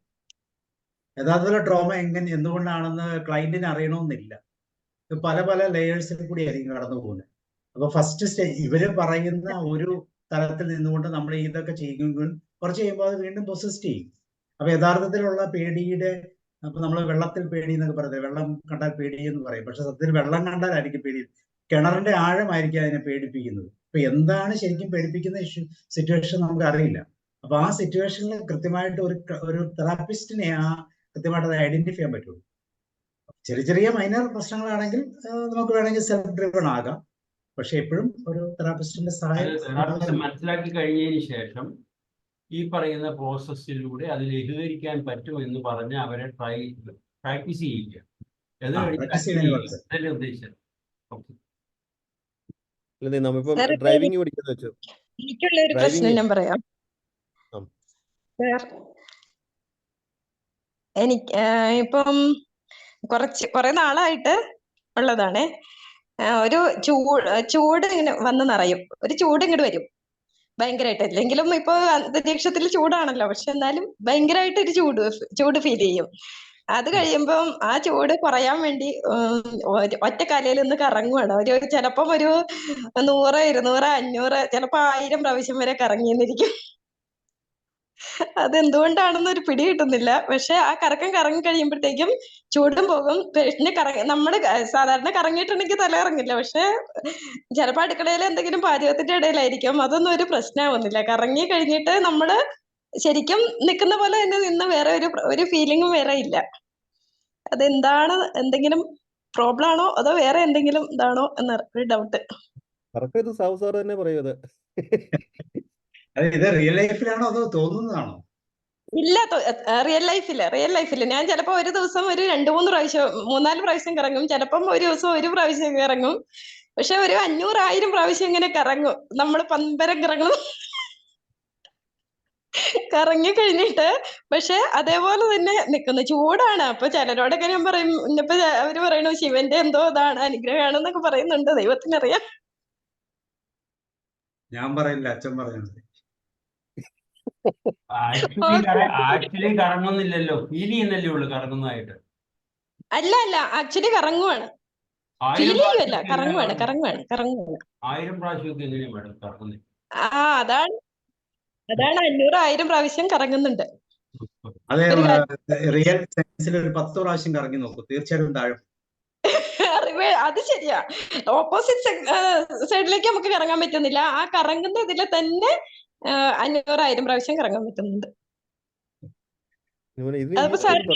S1: യഥാർത്ഥത്തിലുള്ള ട്രോമ എന്തുകൊണ്ടാണെന്ന് ക്ലയന്റിന് അറിയണമെന്നില്ല. പല പല ലെയേഴ്സിൽ കൂടി ആയിരിക്കും കടന്നു പോകുന്നത്. അപ്പൊ ഫസ്റ്റ് സ്റ്റേജ് ഇവര് പറയുന്ന ഒരു തലത്തിൽ നിന്നുകൊണ്ട് നമ്മൾ ഇതൊക്കെ ചെയ്യുമെങ്കിൽ കുറച്ച് കഴിയുമ്പോൾ അത് വീണ്ടും പൊസിസ്റ്റ് ചെയ്യും. അപ്പൊ യഥാർത്ഥത്തിലുള്ള പേടിയുടെ, അപ്പൊ നമ്മൾ വെള്ളത്തിൽ പേടി എന്നൊക്കെ പറയുന്നത്, വെള്ളം കണ്ടാൽ പേടി എന്ന് പറയും. പക്ഷെ സത്യത്തിൽ വെള്ളം കണ്ടാലായിരിക്കും പേടി. കിണറിന്റെ ആഴമായിരിക്കും അതിനെ പേടിപ്പിക്കുന്നത്. അപ്പൊ എന്താണ് ശരിക്കും പേടിപ്പിക്കുന്ന സിറ്റുവേഷൻ നമുക്ക് അറിയില്ല. അപ്പൊ ആ സിറ്റുവേഷനിൽ കൃത്യമായിട്ട് ഒരു തെറാപ്പിസ്റ്റിനെ കൃത്യമായിട്ട് അത് ഐഡന്റിഫൈ ചെയ്യാൻ പറ്റുള്ളൂ. ചെറിയ ചെറിയ മൈനർ പ്രശ്നങ്ങളാണെങ്കിൽ നമുക്ക് വേണമെങ്കിൽ സെൽഫ് ഡ്രിവൺ ആകാം. പക്ഷെ എപ്പോഴും ഒരു തെറാപ്പിസ്റ്റിന്റെ സഹായം
S4: മനസ്സിലാക്കി കഴിഞ്ഞതിന് ശേഷം ഈ പറയുന്ന പ്രോസസ്സിലൂടെ അത് ലഘൂകരിക്കാൻ പറ്റുമെന്ന് പറഞ്ഞ് അവരെ പ്രാക്ടീസ് ചെയ്യിക്കുക. ഉദ്ദേശിച്ചത്
S2: ഡ്രൈവിംഗ് പഠിക്കുന്ന വെച്ചു.
S6: എനിക്കുള്ള ഒരു പ്രശ്നം ഞാൻ പറയാം. എനിക്ക് ഇപ്പം കുറെ നാളായിട്ട് ഉള്ളതാണ്. ഒരു ചൂട് ഇങ്ങനെ വന്ന് നിറയും, ഒരു ചൂട് ഇങ്ങോട്ട് വരും ഭയങ്കരമായിട്ട്. അല്ലെങ്കിലും ഇപ്പൊ അന്തരീക്ഷത്തിൽ ചൂടാണല്ലോ, പക്ഷെ എന്നാലും ഭയങ്കരമായിട്ട് ഒരു ചൂട് ഫീൽ ചെയ്യും. അത് കഴിയുമ്പം ആ ചൂട് കുറയാൻ വേണ്ടി ഒറ്റക്കാലയിൽ നിന്ന് കറങ്ങുവാണ്. ചിലപ്പം ഒരു 100, 200, 500, ചിലപ്പോ 1000 പ്രാവശ്യം വരെ കറങ്ങിയെന്നിരിക്കും. അതെന്തുകൊണ്ടാണെന്ന് ഒരു പിടി കിട്ടുന്നില്ല. പക്ഷെ ആ കറങ്ങി കഴിയുമ്പോഴത്തേക്കും ചൂടും പോകും. പിന്നെ നമ്മള് സാധാരണ കറങ്ങിയിട്ടുണ്ടെങ്കിൽ തല കറങ്ങില്ല. പക്ഷെ ചിലപ്പോ അടുക്കളയിൽ എന്തെങ്കിലും പാചകത്തിന്റെ ഇടയിലായിരിക്കും, അതൊന്നും ഒരു പ്രശ്നമാവുന്നില്ല. കറങ്ങി കഴിഞ്ഞിട്ട് നമ്മള് ശരിക്കും നിൽക്കുന്ന പോലെ തന്നെ നിന്ന് വേറെ ഒരു ഫീലിംഗും വേറെ ഇല്ല. അതെന്താണ്, എന്തെങ്കിലും പ്രോബ്ലം ആണോ അതോ വേറെ എന്തെങ്കിലും ഇതാണോ എന്നൊരു ഡൗട്ട്.
S2: തന്നെ പറയുന്നത്.
S1: ഇത് റിയൽ ലൈഫിലാണോ അതോ തോന്നുന്നതാണോ?
S6: ഇല്ല, റിയൽ ലൈഫില് ഞാൻ ചിലപ്പോ ഒരു ദിവസം ഒരു 2-3 പ്രാവശ്യം 3-4 പ്രാവശ്യം കറങ്ങും. ചിലപ്പം ഒരു ദിവസം 1 പ്രാവശ്യം കറങ്ങും. പക്ഷെ ഒരു 500-1000 പ്രാവശ്യം ഇങ്ങനെ കറങ്ങും. നമ്മൾ പമ്പരം കറങ്ങി കഴിഞ്ഞിട്ട് പക്ഷെ അതേപോലെ തന്നെ നിൽക്കുന്നു. ചൂടാണ്. അപ്പൊ ചിലരോടൊക്കെ ഞാൻ പറയും, ഇന്നിപ്പോ അവര് പറയണു ശിവന്റെ എന്തോ ഇതാണ്, അനുഗ്രഹമാണെന്നൊക്കെ പറയുന്നുണ്ട്. ദൈവത്തിനറിയാം.
S1: ഞാൻ പറയില്ല, അച്ഛൻ പറഞ്ഞത്.
S4: ആക്ച്വലി കറങ്ങുന്നില്ലല്ലോ, ഫീൽ ചെയ്യുന്നല്ലേ ഉള്ളു കറങ്ങുന്നതായിട്ട്.
S6: അല്ല ആക്ച്വലി കറങ്ങുവാണ്. ഫീൽ ചെയ്യുമല്ല, കറങ്ങുവാണ്.
S4: 1000 പ്രാവശ്യമൊക്കെ എങ്ങനെയാ മേഡം കറങ്ങുന്നത്?
S6: അതാണ് 500-1000 പ്രാവശ്യം കറങ്ങുന്നുണ്ട്.
S1: അതെ, റിയൽ സയൻസിൽ ഒരു 10 പ്രാവശ്യം കറങ്ങി നോക്കൂ, തീർച്ചയായിട്ടും താഴെ.
S6: അത് ശരിയാ. ഓപ്പോസിറ്റ് സൈഡിലേക്ക് നമുക്ക് കറങ്ങാൻ പറ്റുന്നില്ല. ആ കറങ്ങുന്ന ഇതിൽ തന്നെ 500-1000 പ്രാവശ്യം കറങ്ങാൻ പറ്റുന്നുണ്ട്. അതിപ്പോ സാറിന്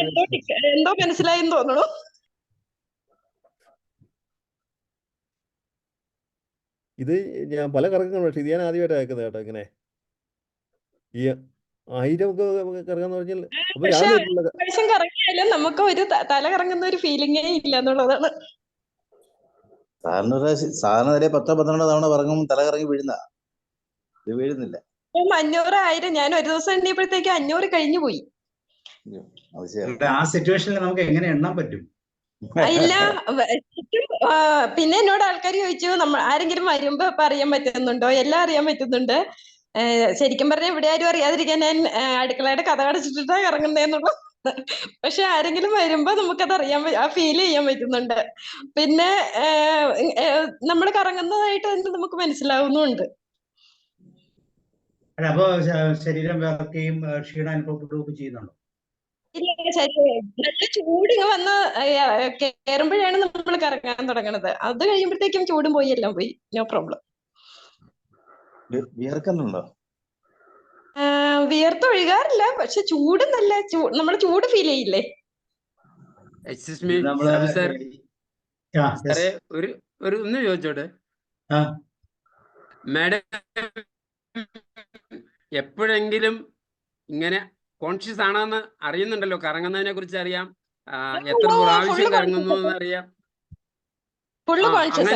S6: എന്തോ മനസ്സിലായെന്ന് തോന്നണു.
S2: ഇത് ഞാൻ പല കറങ്ങുന്നു, പക്ഷെ ഇത് ഞാൻ ആദ്യമായിട്ട് അയക്കുന്നത് കേട്ടോ. ഇങ്ങനെ ഈ 1000 ഒക്കെ കറങ്ങാന്ന് പറഞ്ഞാൽ
S6: പ്രാവശ്യം കറങ്ങിയാലും നമുക്ക് ഒരു തല കറങ്ങുന്ന ഒരു ഫീലിംഗേ ഇല്ല എന്നുള്ളതാണ്.
S7: സാധാരണ 10-12 തവണ കറങ്ങുമ്പോൾ തല കറങ്ങി വീഴുന്ന, ഇത് വീഴുന്നില്ല.
S6: 500-1000 ഞാൻ ഒരു ദിവസം എണ്ണിയപ്പോഴത്തേക്ക് 500 കഴിഞ്ഞു പോയി.
S7: അത് ശരി.
S1: ഇവിടെ ആ സിറ്റുവേഷനിൽ നമുക്ക് എങ്ങനെ എണ്ണാൻ പറ്റും?
S6: ഇല്ല ശരിക്കും, പിന്നെ എന്നോട് ആൾക്കാർ ചോദിച്ചു നമ്മൾ ആരെങ്കിലും വരുമ്പോ ഇപ്പൊ അറിയാൻ പറ്റുന്നുണ്ടോ, എല്ലാം അറിയാൻ പറ്റുന്നുണ്ട്. ശരിക്കും പറഞ്ഞാൽ ഇവിടെ ആരും അറിയാതിരിക്കാൻ ഞാൻ അടുക്കളയുടെ കഥ അടച്ചിട്ടാ ഇറങ്ങുന്നേന്നുള്ളൂ. പക്ഷെ ആരെങ്കിലും വരുമ്പോ നമുക്കത് ആ ഫീൽ ചെയ്യാൻ പറ്റുന്നുണ്ട്. പിന്നെ നമ്മൾ കറങ്ങുന്നതായിട്ട് തന്നെ നമുക്ക് മനസ്സിലാവുന്നുണ്ട്.
S1: അല്ല, അപ്പൊ ശരീരം വിറക്കുകയും ക്ഷീണം അനുഭവപ്പെടുകയൊക്കെ ചെയ്യുന്നുണ്ടോ?
S6: ഇല്ല, നല്ല ചൂട് ഇങ്ങ് വന്ന് കയറുമ്പോഴാണ് നമ്മൾ കറങ്ങാൻ തുടങ്ങണത്. അത് കഴിയുമ്പോഴത്തേക്കും ചൂടും പോയി, എല്ലാം പോയി, നോ പ്രോബ്ലം.
S7: വിയർക്കുന്നുണ്ടോ?
S6: വിയർത്തൊഴുകാറില്ല, പക്ഷെ ചൂട് നമ്മൾ ചൂട് ഫീൽ ചെയ്യില്ലേ?
S8: എക്സ്ക്യൂസ് മീ,
S1: നമ്മള്
S8: സാബു സാർ,
S1: ആ,
S8: സാറേ ഒരു ഒന്ന് ചോദിച്ചോട്ടെ?
S1: ആ,
S8: മാഡം എപ്പോഴെങ്കിലും ഇങ്ങനെ കോൺഷ്യസ് ആണെന്ന് അറിയുന്നുണ്ടല്ലോ, കറങ്ങുന്നതിനെ കുറിച്ച് അറിയാം, എത്ര പ്രാവശ്യം കറങ്ങുന്നു എന്ന് അറിയാം.
S6: Full conscious.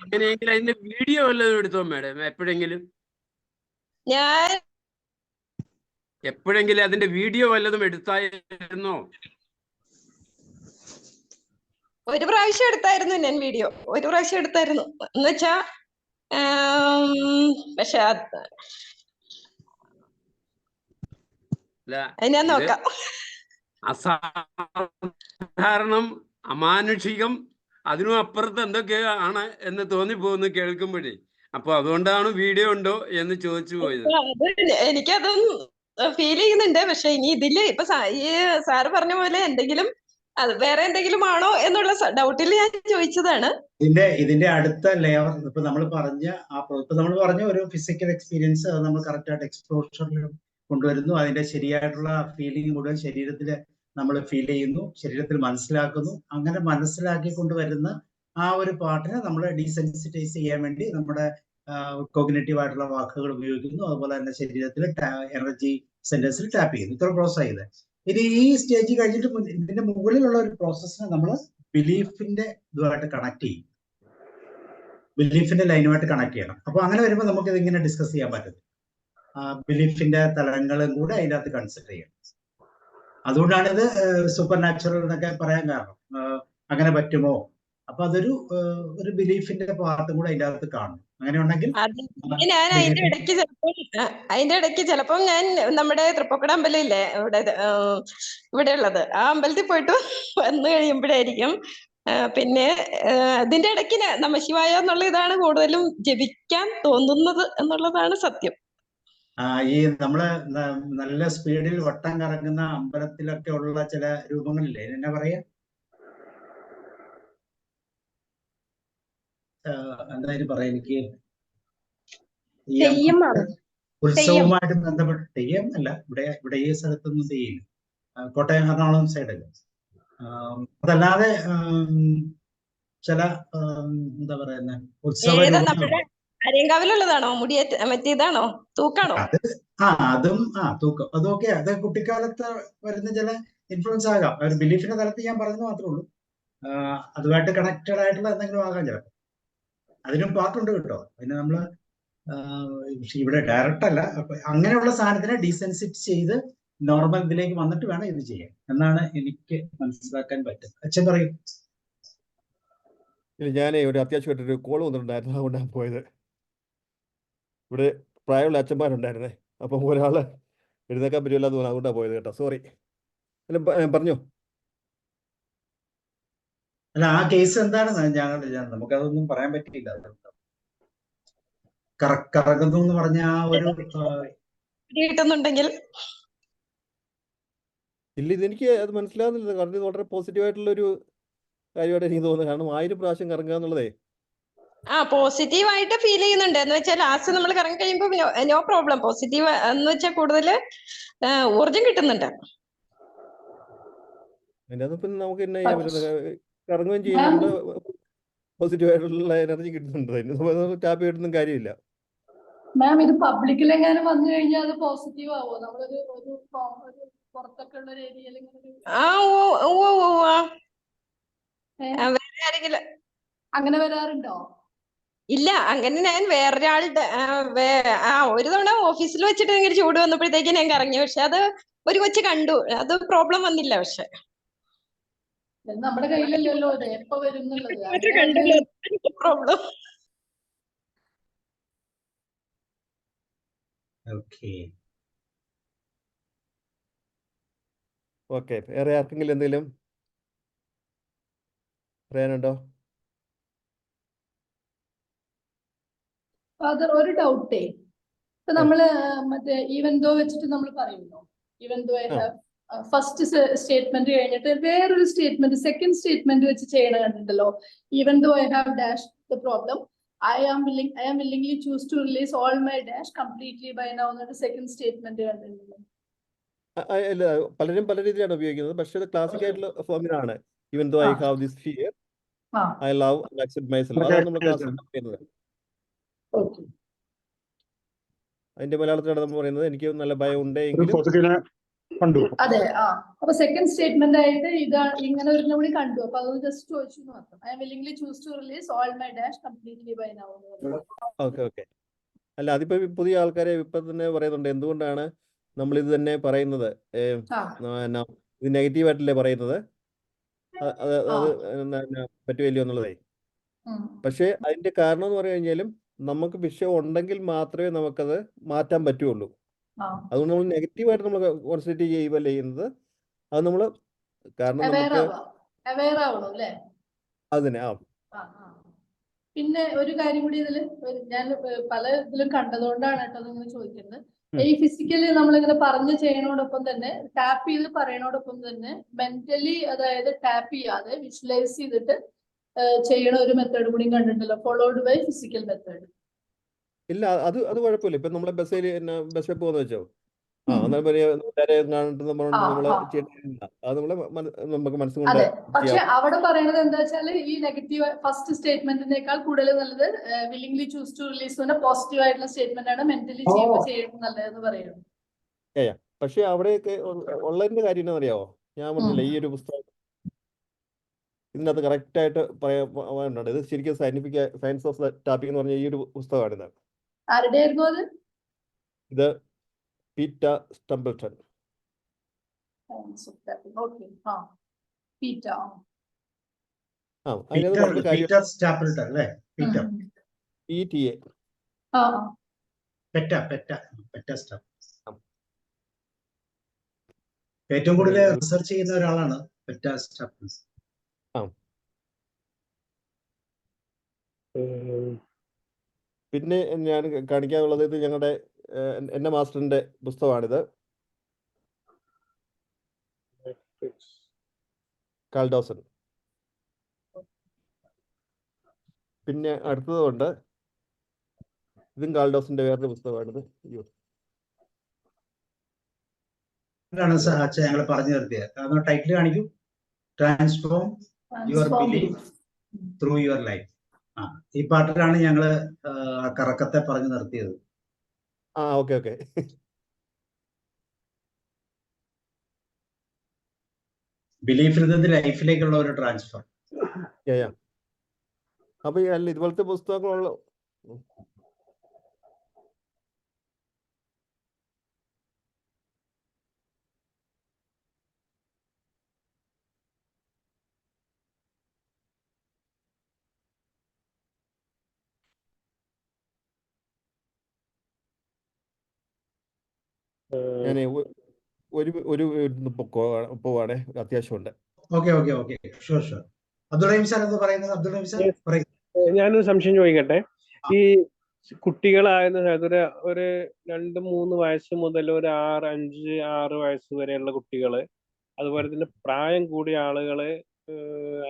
S8: അങ്ങനെയെങ്കിൽ അതിന്റെ വീഡിയോ വല്ലതും എടുത്തോ മാഡം?
S6: ഞാൻ
S8: എപ്പോഴെങ്കിലും അതിന്റെ വീഡിയോ വല്ലതും എടുത്തായിരുന്നോ?
S6: ഒരു പ്രാവശ്യം എടുത്തായിരുന്നു ഞാൻ വീഡിയോ, ഒരു പ്രാവശ്യം എടുത്തായിരുന്നു. എന്നുവെച്ചാ പക്ഷെ ഞാൻ നോക്കാം.
S8: അസാധാരണം, അമാനുഷികം, അതിനും അപ്പുറത്ത് എന്തൊക്കെയാണ് എന്ന് തോന്നിപ്പോകുന്നു കേൾക്കുമ്പോഴേ. അപ്പൊ അതുകൊണ്ടാണ് വീഡിയോ ഉണ്ടോ എന്ന് ചോദിച്ചു പോയത്.
S6: എനിക്കതും ഫീൽ ചെയ്യുന്നുണ്ട്. പക്ഷെ ഇനി ഇതില് ഇപ്പൊ ഈ സാറ് പറഞ്ഞ പോലെ എന്തെങ്കിലും വേറെ എന്തെങ്കിലും ആണോ എന്നുള്ള ഡൗട്ടിൽ ഞാൻ ചോദിച്ചതാണ്.
S1: ഇതിന്റെ അടുത്ത ലെയർ ഇപ്പൊ നമ്മൾ പറഞ്ഞ ഒരു ഫിസിക്കൽ എക്സ്പീരിയൻസ് അത് നമ്മൾ കറക്റ്റ് ആയിട്ട് എക്സ്പോഷറിൽ കൊണ്ടുവരുന്നു. അതിന്റെ ശരിയായിട്ടുള്ള ഫീലിംഗ് മുഴുവൻ ശരീരത്തിൽ നമ്മൾ ഫീൽ ചെയ്യുന്നു, ശരീരത്തിൽ മനസ്സിലാക്കുന്നു. അങ്ങനെ മനസ്സിലാക്കി കൊണ്ടുവരുന്ന ആ ഒരു പാർട്ടിനെ നമ്മൾ ഡീസെൻസിറ്റൈസ് ചെയ്യാൻ വേണ്ടി നമ്മുടെ കോഗ്നിറ്റീവ് ആയിട്ടുള്ള വാക്കുകൾ ഉപയോഗിക്കുന്നു. അതുപോലെ തന്നെ ശരീരത്തിൽ എനർജി സെന്റേഴ്സിൽ ടാപ്പ് ചെയ്യുന്നു. ഇത്ര പ്രോസസ് ചെയ്ത് ഇനി ഈ സ്റ്റേജ് കഴിഞ്ഞിട്ട് ഇതിന്റെ മുകളിലുള്ള ഒരു പ്രോസസ്സിനെ നമ്മൾ ബിലീഫിന്റെ ഇതുമായിട്ട് കണക്ട് ചെയ്യും, ബിലീഫിന്റെ ലൈനുമായിട്ട് കണക്ട് ചെയ്യണം. അപ്പൊ അങ്ങനെ വരുമ്പോൾ നമുക്ക് ഇതിങ്ങനെ ഡിസ്കസ് ചെയ്യാൻ പറ്റും. ബിലീഫിന്റെ തലങ്ങളും കൂടെ അതിൻ്റെ അകത്ത് കൺസിഡർ ചെയ്യണം. അതുകൊണ്ടാണ് ഇത് സൂപ്പർ നാച്ചുറൽ എന്നൊക്കെ പറയാൻ കാരണം. അങ്ങനെ പറ്റുമോ? അപ്പൊ അതൊരു ബിലീഫിന്റെ പാർട്ടും കൂടെ അതിൻ്റെ അകത്ത് കാണും. അങ്ങനെ ഉണ്ടെങ്കിൽ
S6: ഞാൻ അതിന്റെ ഇടയ്ക്ക് ചിലപ്പം ഞാൻ നമ്മുടെ തൃപ്പക്കട അമ്പലം ഇല്ലേ ഇവിടെ ഉള്ളത്, ആ അമ്പലത്തിൽ പോയിട്ട് വന്നു കഴിയുമ്പോഴായിരിക്കും പിന്നെ ഇതിന്റെ ഇടയ്ക്ക് നമശിവായ എന്നുള്ള ഇതാണ് കൂടുതലും ജപിക്കാൻ തോന്നുന്നത് എന്നുള്ളതാണ് സത്യം.
S1: ഈ നമ്മള് നല്ല സ്പീഡിൽ വട്ടം കറങ്ങുന്ന അമ്പലത്തിലൊക്കെ ഉള്ള ചില രൂപങ്ങളില്ലേ, എന്നാ പറയാ, എന്തായാലും പറയാം, എനിക്ക് ഉത്സവവുമായിട്ട് ബന്ധപ്പെട്ട് തെയ്യം അല്ല, ഇവിടെ ഈ സ്ഥലത്തൊന്നും തെയ്യില്ല, കോട്ടയം എറണാകുളം സൈഡല്ലേ. അതല്ലാതെ ചില എന്താ പറയുന്ന ഉത്സവ
S6: അരയങ്കാവിലുള്ളതാണോ? മറ്റേതാണോ? തൂക്കാണോ?
S1: അതും തൂക്കം അതൊക്കെ അത് കുട്ടിക്കാലത്ത് വരുന്ന ചില ഇൻഫ്ലുവൻസ് ആകാം. ഒരു ബിലീഫിന്റെ തലത്തിൽ ഞാൻ പറഞ്ഞത് മാത്രമേ ഉള്ളൂ. അതുമായിട്ട് കണക്റ്റഡ് ആയിട്ടുള്ള എന്തെങ്കിലും ആകാം ചിലപ്പോൾ. അതിനും പാർട്ടുണ്ട് കേട്ടോ. പിന്നെ നമ്മള് ഇവിടെ ഡയറക്റ്റ് അല്ല, അങ്ങനെയുള്ള സാധനത്തിനെ ഡീസെൻസിറ്റ് ചെയ്ത് നോർമൽ ഇതിലേക്ക് വന്നിട്ട് വേണം ഇത് ചെയ്യാൻ എന്നാണ് എനിക്ക് മനസ്സിലാക്കാൻ പറ്റുന്നത്. അച്ഛൻ പറയും.
S2: ഞാനേ ഒരു അത്യാവശ്യമായിട്ടൊരു കോൾ വന്നിട്ടുണ്ടായിരുന്നു, അതുകൊണ്ടാണ് പോയത്. ഇവിടെ പ്രായമുള്ള അച്ഛന്മാരുണ്ടായിരുന്നേ, അപ്പം ഒരാൾ എഴുന്നേക്കാൻ പറ്റില്ല എന്ന് തോന്നുന്നു, അതുകൊണ്ടാണ് പോയത് കേട്ടോ. സോറി. പറഞ്ഞോ.
S1: അല്ല, ആ കേസ് എന്താണെന്ന് നമുക്കതൊന്നും പറയാൻ പറ്റിയില്ല. കറങ്ങുന്നു എന്ന് പറഞ്ഞ ആ ഒരു
S6: കിട്ടുന്നുണ്ടെങ്കിൽ
S2: ഇല്ല, ഇതെനിക്ക് അത് മനസ്സിലാകുന്നില്ല. കാരണം ഇത് വളരെ പോസിറ്റീവായിട്ടുള്ളൊരു കാര്യമായിട്ട് എനിക്ക് തോന്നുന്നത്. കാരണം 1000 പ്രാവശ്യം കറങ്ങുക എന്നുള്ളതേ
S6: പോസിറ്റീവായിട്ട് ഫീൽ ചെയ്യുന്നുണ്ട്. എന്ന് വെച്ചാൽ ലാസ്റ്റ് നമ്മൾ കറങ്ങി കഴിയുമ്പോൾ നോ പ്രോബ്ലം. പോസിറ്റീവ് എന്ന് വെച്ചാൽ കൂടുതൽ ഊർജം കിട്ടുന്നുണ്ട്.
S2: അതിൻ്റെ അത് പിന്നെ നമുക്ക് എന്നാ ചെയ്യാൻ പറ്റുന്നത്? കറങ്ങുകയും ചെയ്യുന്നുണ്ട്, പോസിറ്റീവായിട്ടുള്ള എനർജി കിട്ടുന്നുണ്ട്. അതിന് ടാപ്പ് ചെയ്തിട്ടൊന്നും കാര്യമില്ല.
S3: മാം, ഇത് പബ്ലിക്കിൽ എങ്ങാനും വന്നു കഴിഞ്ഞാൽ അത് പോസിറ്റീവ് ആവോ? നമ്മളൊരു പുറത്തൊക്കെ ഉള്ള ഒരു ഏരിയയിൽ അങ്ങനെ വരാറുണ്ടോ?
S6: ഇല്ല, അങ്ങനെ ഞാൻ വേറൊരാളുടെ ഒരു തവണ ഓഫീസിൽ വെച്ചിട്ട് ഭയങ്കര ചൂട് വന്നപ്പോഴത്തേക്ക് ഞാൻ കറങ്ങി. പക്ഷെ അത് ഒരു കൊച്ചു കണ്ടു, അത് പ്രോബ്ലം വന്നില്ല. പക്ഷെ
S3: ഇത് നമ്മുടെ കയ്യിലല്ലല്ലോ ഇത് എപ്പോ വരും എന്നുള്ളത്.
S6: മാത്രം കണ്ടല്ലോ പ്രോബ്ലം.
S1: ഓക്കെ.
S2: ഓക്കെ, വേറെ ആർക്കെങ്കിലും എന്തെങ്കിലും പറയാനുണ്ടോ?
S3: ഫാദർ, ഒരു ഡൗട്ടേ, ഇപ്പൊ നമ്മള് മറ്റേ ഈവൻ ദോ വെച്ചിട്ട് നമ്മൾ പറയുന്നു, even though I have first statement കഴിഞ്ഞിട്ട് വേറൊരു സ്റ്റേറ്റ്മെന്റ് സെക്കൻഡ് സ്റ്റേറ്റ്മെന്റ് വെച്ച് ചെയ്യണ കണ്ടിട്ടുണ്ടല്ലോ. Even though I have dash the problem, I am willingly choose to release all my dash completely by now എന്നൊരു സെക്കൻഡ് സ്റ്റേറ്റ്മെന്റ് കണ്ടിട്ടുണ്ടല്ലോ.
S2: അല്ല, പലരും പല രീതിയിലാണ് ഉപയോഗിക്കുന്നത്. പക്ഷെ അത് ക്ലാസിക് ആയിട്ടുള്ള ഫോമിലാണ്. Even though I have this fear, I love and accept myself. അതാണ് നമ്മൾ ക്ലാസ്സിൽ പറയുന്നത്. അതിന്റെ മലയാളത്തിലാണ് നമ്മൾ പറയുന്നത് എനിക്ക് നല്ല ഭയം ഉണ്ടെങ്കിലും.
S3: അതെ. അപ്പൊ സെക്കൻഡ് സ്റ്റേറ്റ്മെന്റ് ആയിട്ട് ഇങ്ങനെ ഒരു കൂടി കണ്ടു. അപ്പൊ അതൊന്ന് ജസ്റ്റ് ചോദിച്ചു മാത്രം. I willingly choose to release all my dash completely by now.
S2: Okay. അല്ല, അതിപ്പോ പുതിയ ആൾക്കാരെ ഇപ്പൊ തന്നെ പറയുന്നുണ്ട്. എന്തുകൊണ്ടാണ് നമ്മൾ ഇത് തന്നെ പറയുന്നത്? ഇത് നെഗറ്റീവ് ആയിട്ടല്ലേ പറയുന്നത്? അത് പറ്റുമല്ലോ എന്നുള്ളതേ. പക്ഷെ അതിന്റെ കാരണം എന്ന് പറഞ്ഞു കഴിഞ്ഞാലും നമുക്ക് വിഷയം ഉണ്ടെങ്കിൽ മാത്രമേ നമുക്കത് മാറ്റാൻ പറ്റുള്ളൂ. അതുകൊണ്ട് നമ്മൾ നെഗറ്റീവായിട്ട് നമ്മൾ കോൺസെൻട്രേറ്റ് ചെയ്യുകയല്ല ചെയ്യുന്നത്. അത് നമ്മൾ കാരണം നമുക്ക് അതിനെ
S3: പിന്നെ ഒരു കാര്യം കൂടി ഇതില് ഞാൻ പല ഇതിലും കണ്ടതുകൊണ്ടാണ് കേട്ടോ നിങ്ങൾ ചോദിക്കുന്നത്. ഈ ഫിസിക്കലി നമ്മളിങ്ങനെ പറഞ്ഞ് ചെയ്യണോടൊപ്പം തന്നെ ടാപ്പ് ചെയ്ത് പറയണോടൊപ്പം തന്നെ മെന്റലി, അതായത് ടാപ്പ് ചെയ്യാതെ വിഷ്വലൈസ് ചെയ്തിട്ട് ചെയ്യണ ഒരു മെത്തേഡ് കൂടി കണ്ടിട്ടുണ്ടല്ലോ, ഫോളോഡ് ബൈ ഫിസിക്കൽ മെത്തേഡ്.
S2: ഇല്ല, അത് കുഴപ്പമില്ല. ഇപ്പൊ നമ്മളെ ബസ്സിൽ പോകുന്ന വെച്ചോ, നമുക്ക് മനസ്സുകൊണ്ട്.
S3: പക്ഷെ അവിടെ പറയുന്നത് എന്താ വെച്ചാല് ഈ നെഗറ്റീവ് ഫസ്റ്റ് സ്റ്റേറ്റ്മെന്റിനേക്കാൾ കൂടുതൽ നല്ലത് willingly choose to release positive ആയിട്ടുള്ള സ്റ്റേറ്റ്മെന്റ് ആണ്. മെന്റലി ചെയ്യുന്നത് നല്ലതെന്ന് പറയുന്നത്.
S2: പക്ഷെ അവിടെയൊക്കെ ഉള്ളതിന്റെ കാര്യം എന്താ അറിയാവോ? ഞാൻ പറഞ്ഞില്ല, ഈ ഒരു പുസ്തകം ഇതിനകത്ത് കറക്റ്റ് ആയിട്ട് പറയാനുണ്ട്. ഇത് ശരിക്കും സയൻസ് ഓഫ് ടാപ്പിംഗ് എന്ന് പറഞ്ഞ ഈ ഒരു പുസ്തകമാണ്.
S3: ആരുടെയായിരുന്നു അത്?
S2: ഇത് പീറ്റർ സ്റ്റംബിൾട്ടൺ.
S1: ഏറ്റവും കൂടുതൽ റിസർച്ച് ചെയ്യുന്ന ഒരാളാണ് പീറ്റർ സ്റ്റംബിൾട്ടൺ.
S2: പിന്നെ ഞാൻ കാണിക്കാനുള്ളത് ഇത് ഞങ്ങളുടെ എന്റെ മാസ്റ്ററിന്റെ പുസ്തകമാണിത്. കാൾഡോസൻ. പിന്നെ അടുത്തതുകൊണ്ട് ഇതും കാൾഡോസിന്റെ വേറൊരു പുസ്തകമാണിത്.
S1: ഞങ്ങൾ പറഞ്ഞു നിർത്തിയത് ടൈറ്റിൽ കാണിക്കൂ. Transform your belief through your life. ഈ പാട്ടിലാണ് ഞങ്ങള് കറക്കത്തെ പറഞ്ഞു നിർത്തിയത്.
S2: ഓക്കെ.
S1: ബിലീഫിൽ നിന്ന് ലൈഫിലേക്കുള്ള ഒരു ട്രാൻസ്ഫർ.
S2: അപ്പൊ ഇതുപോലത്തെ പുസ്തകങ്ങളുള്ള ഞാൻ ഒരു പോവാണേ, അത്യാവശ്യമുണ്ട്.
S9: ഞാനൊരു സംശയം ചോദിക്കട്ടെ. ഈ കുട്ടികളായിരുന്ന സമയത്ത് ഒരു 2-3 വയസ്സ് മുതൽ ഒരു 5-6 വയസ്സ് വരെയുള്ള കുട്ടികള്, അതുപോലെ തന്നെ പ്രായം കൂടിയ ആളുകള്,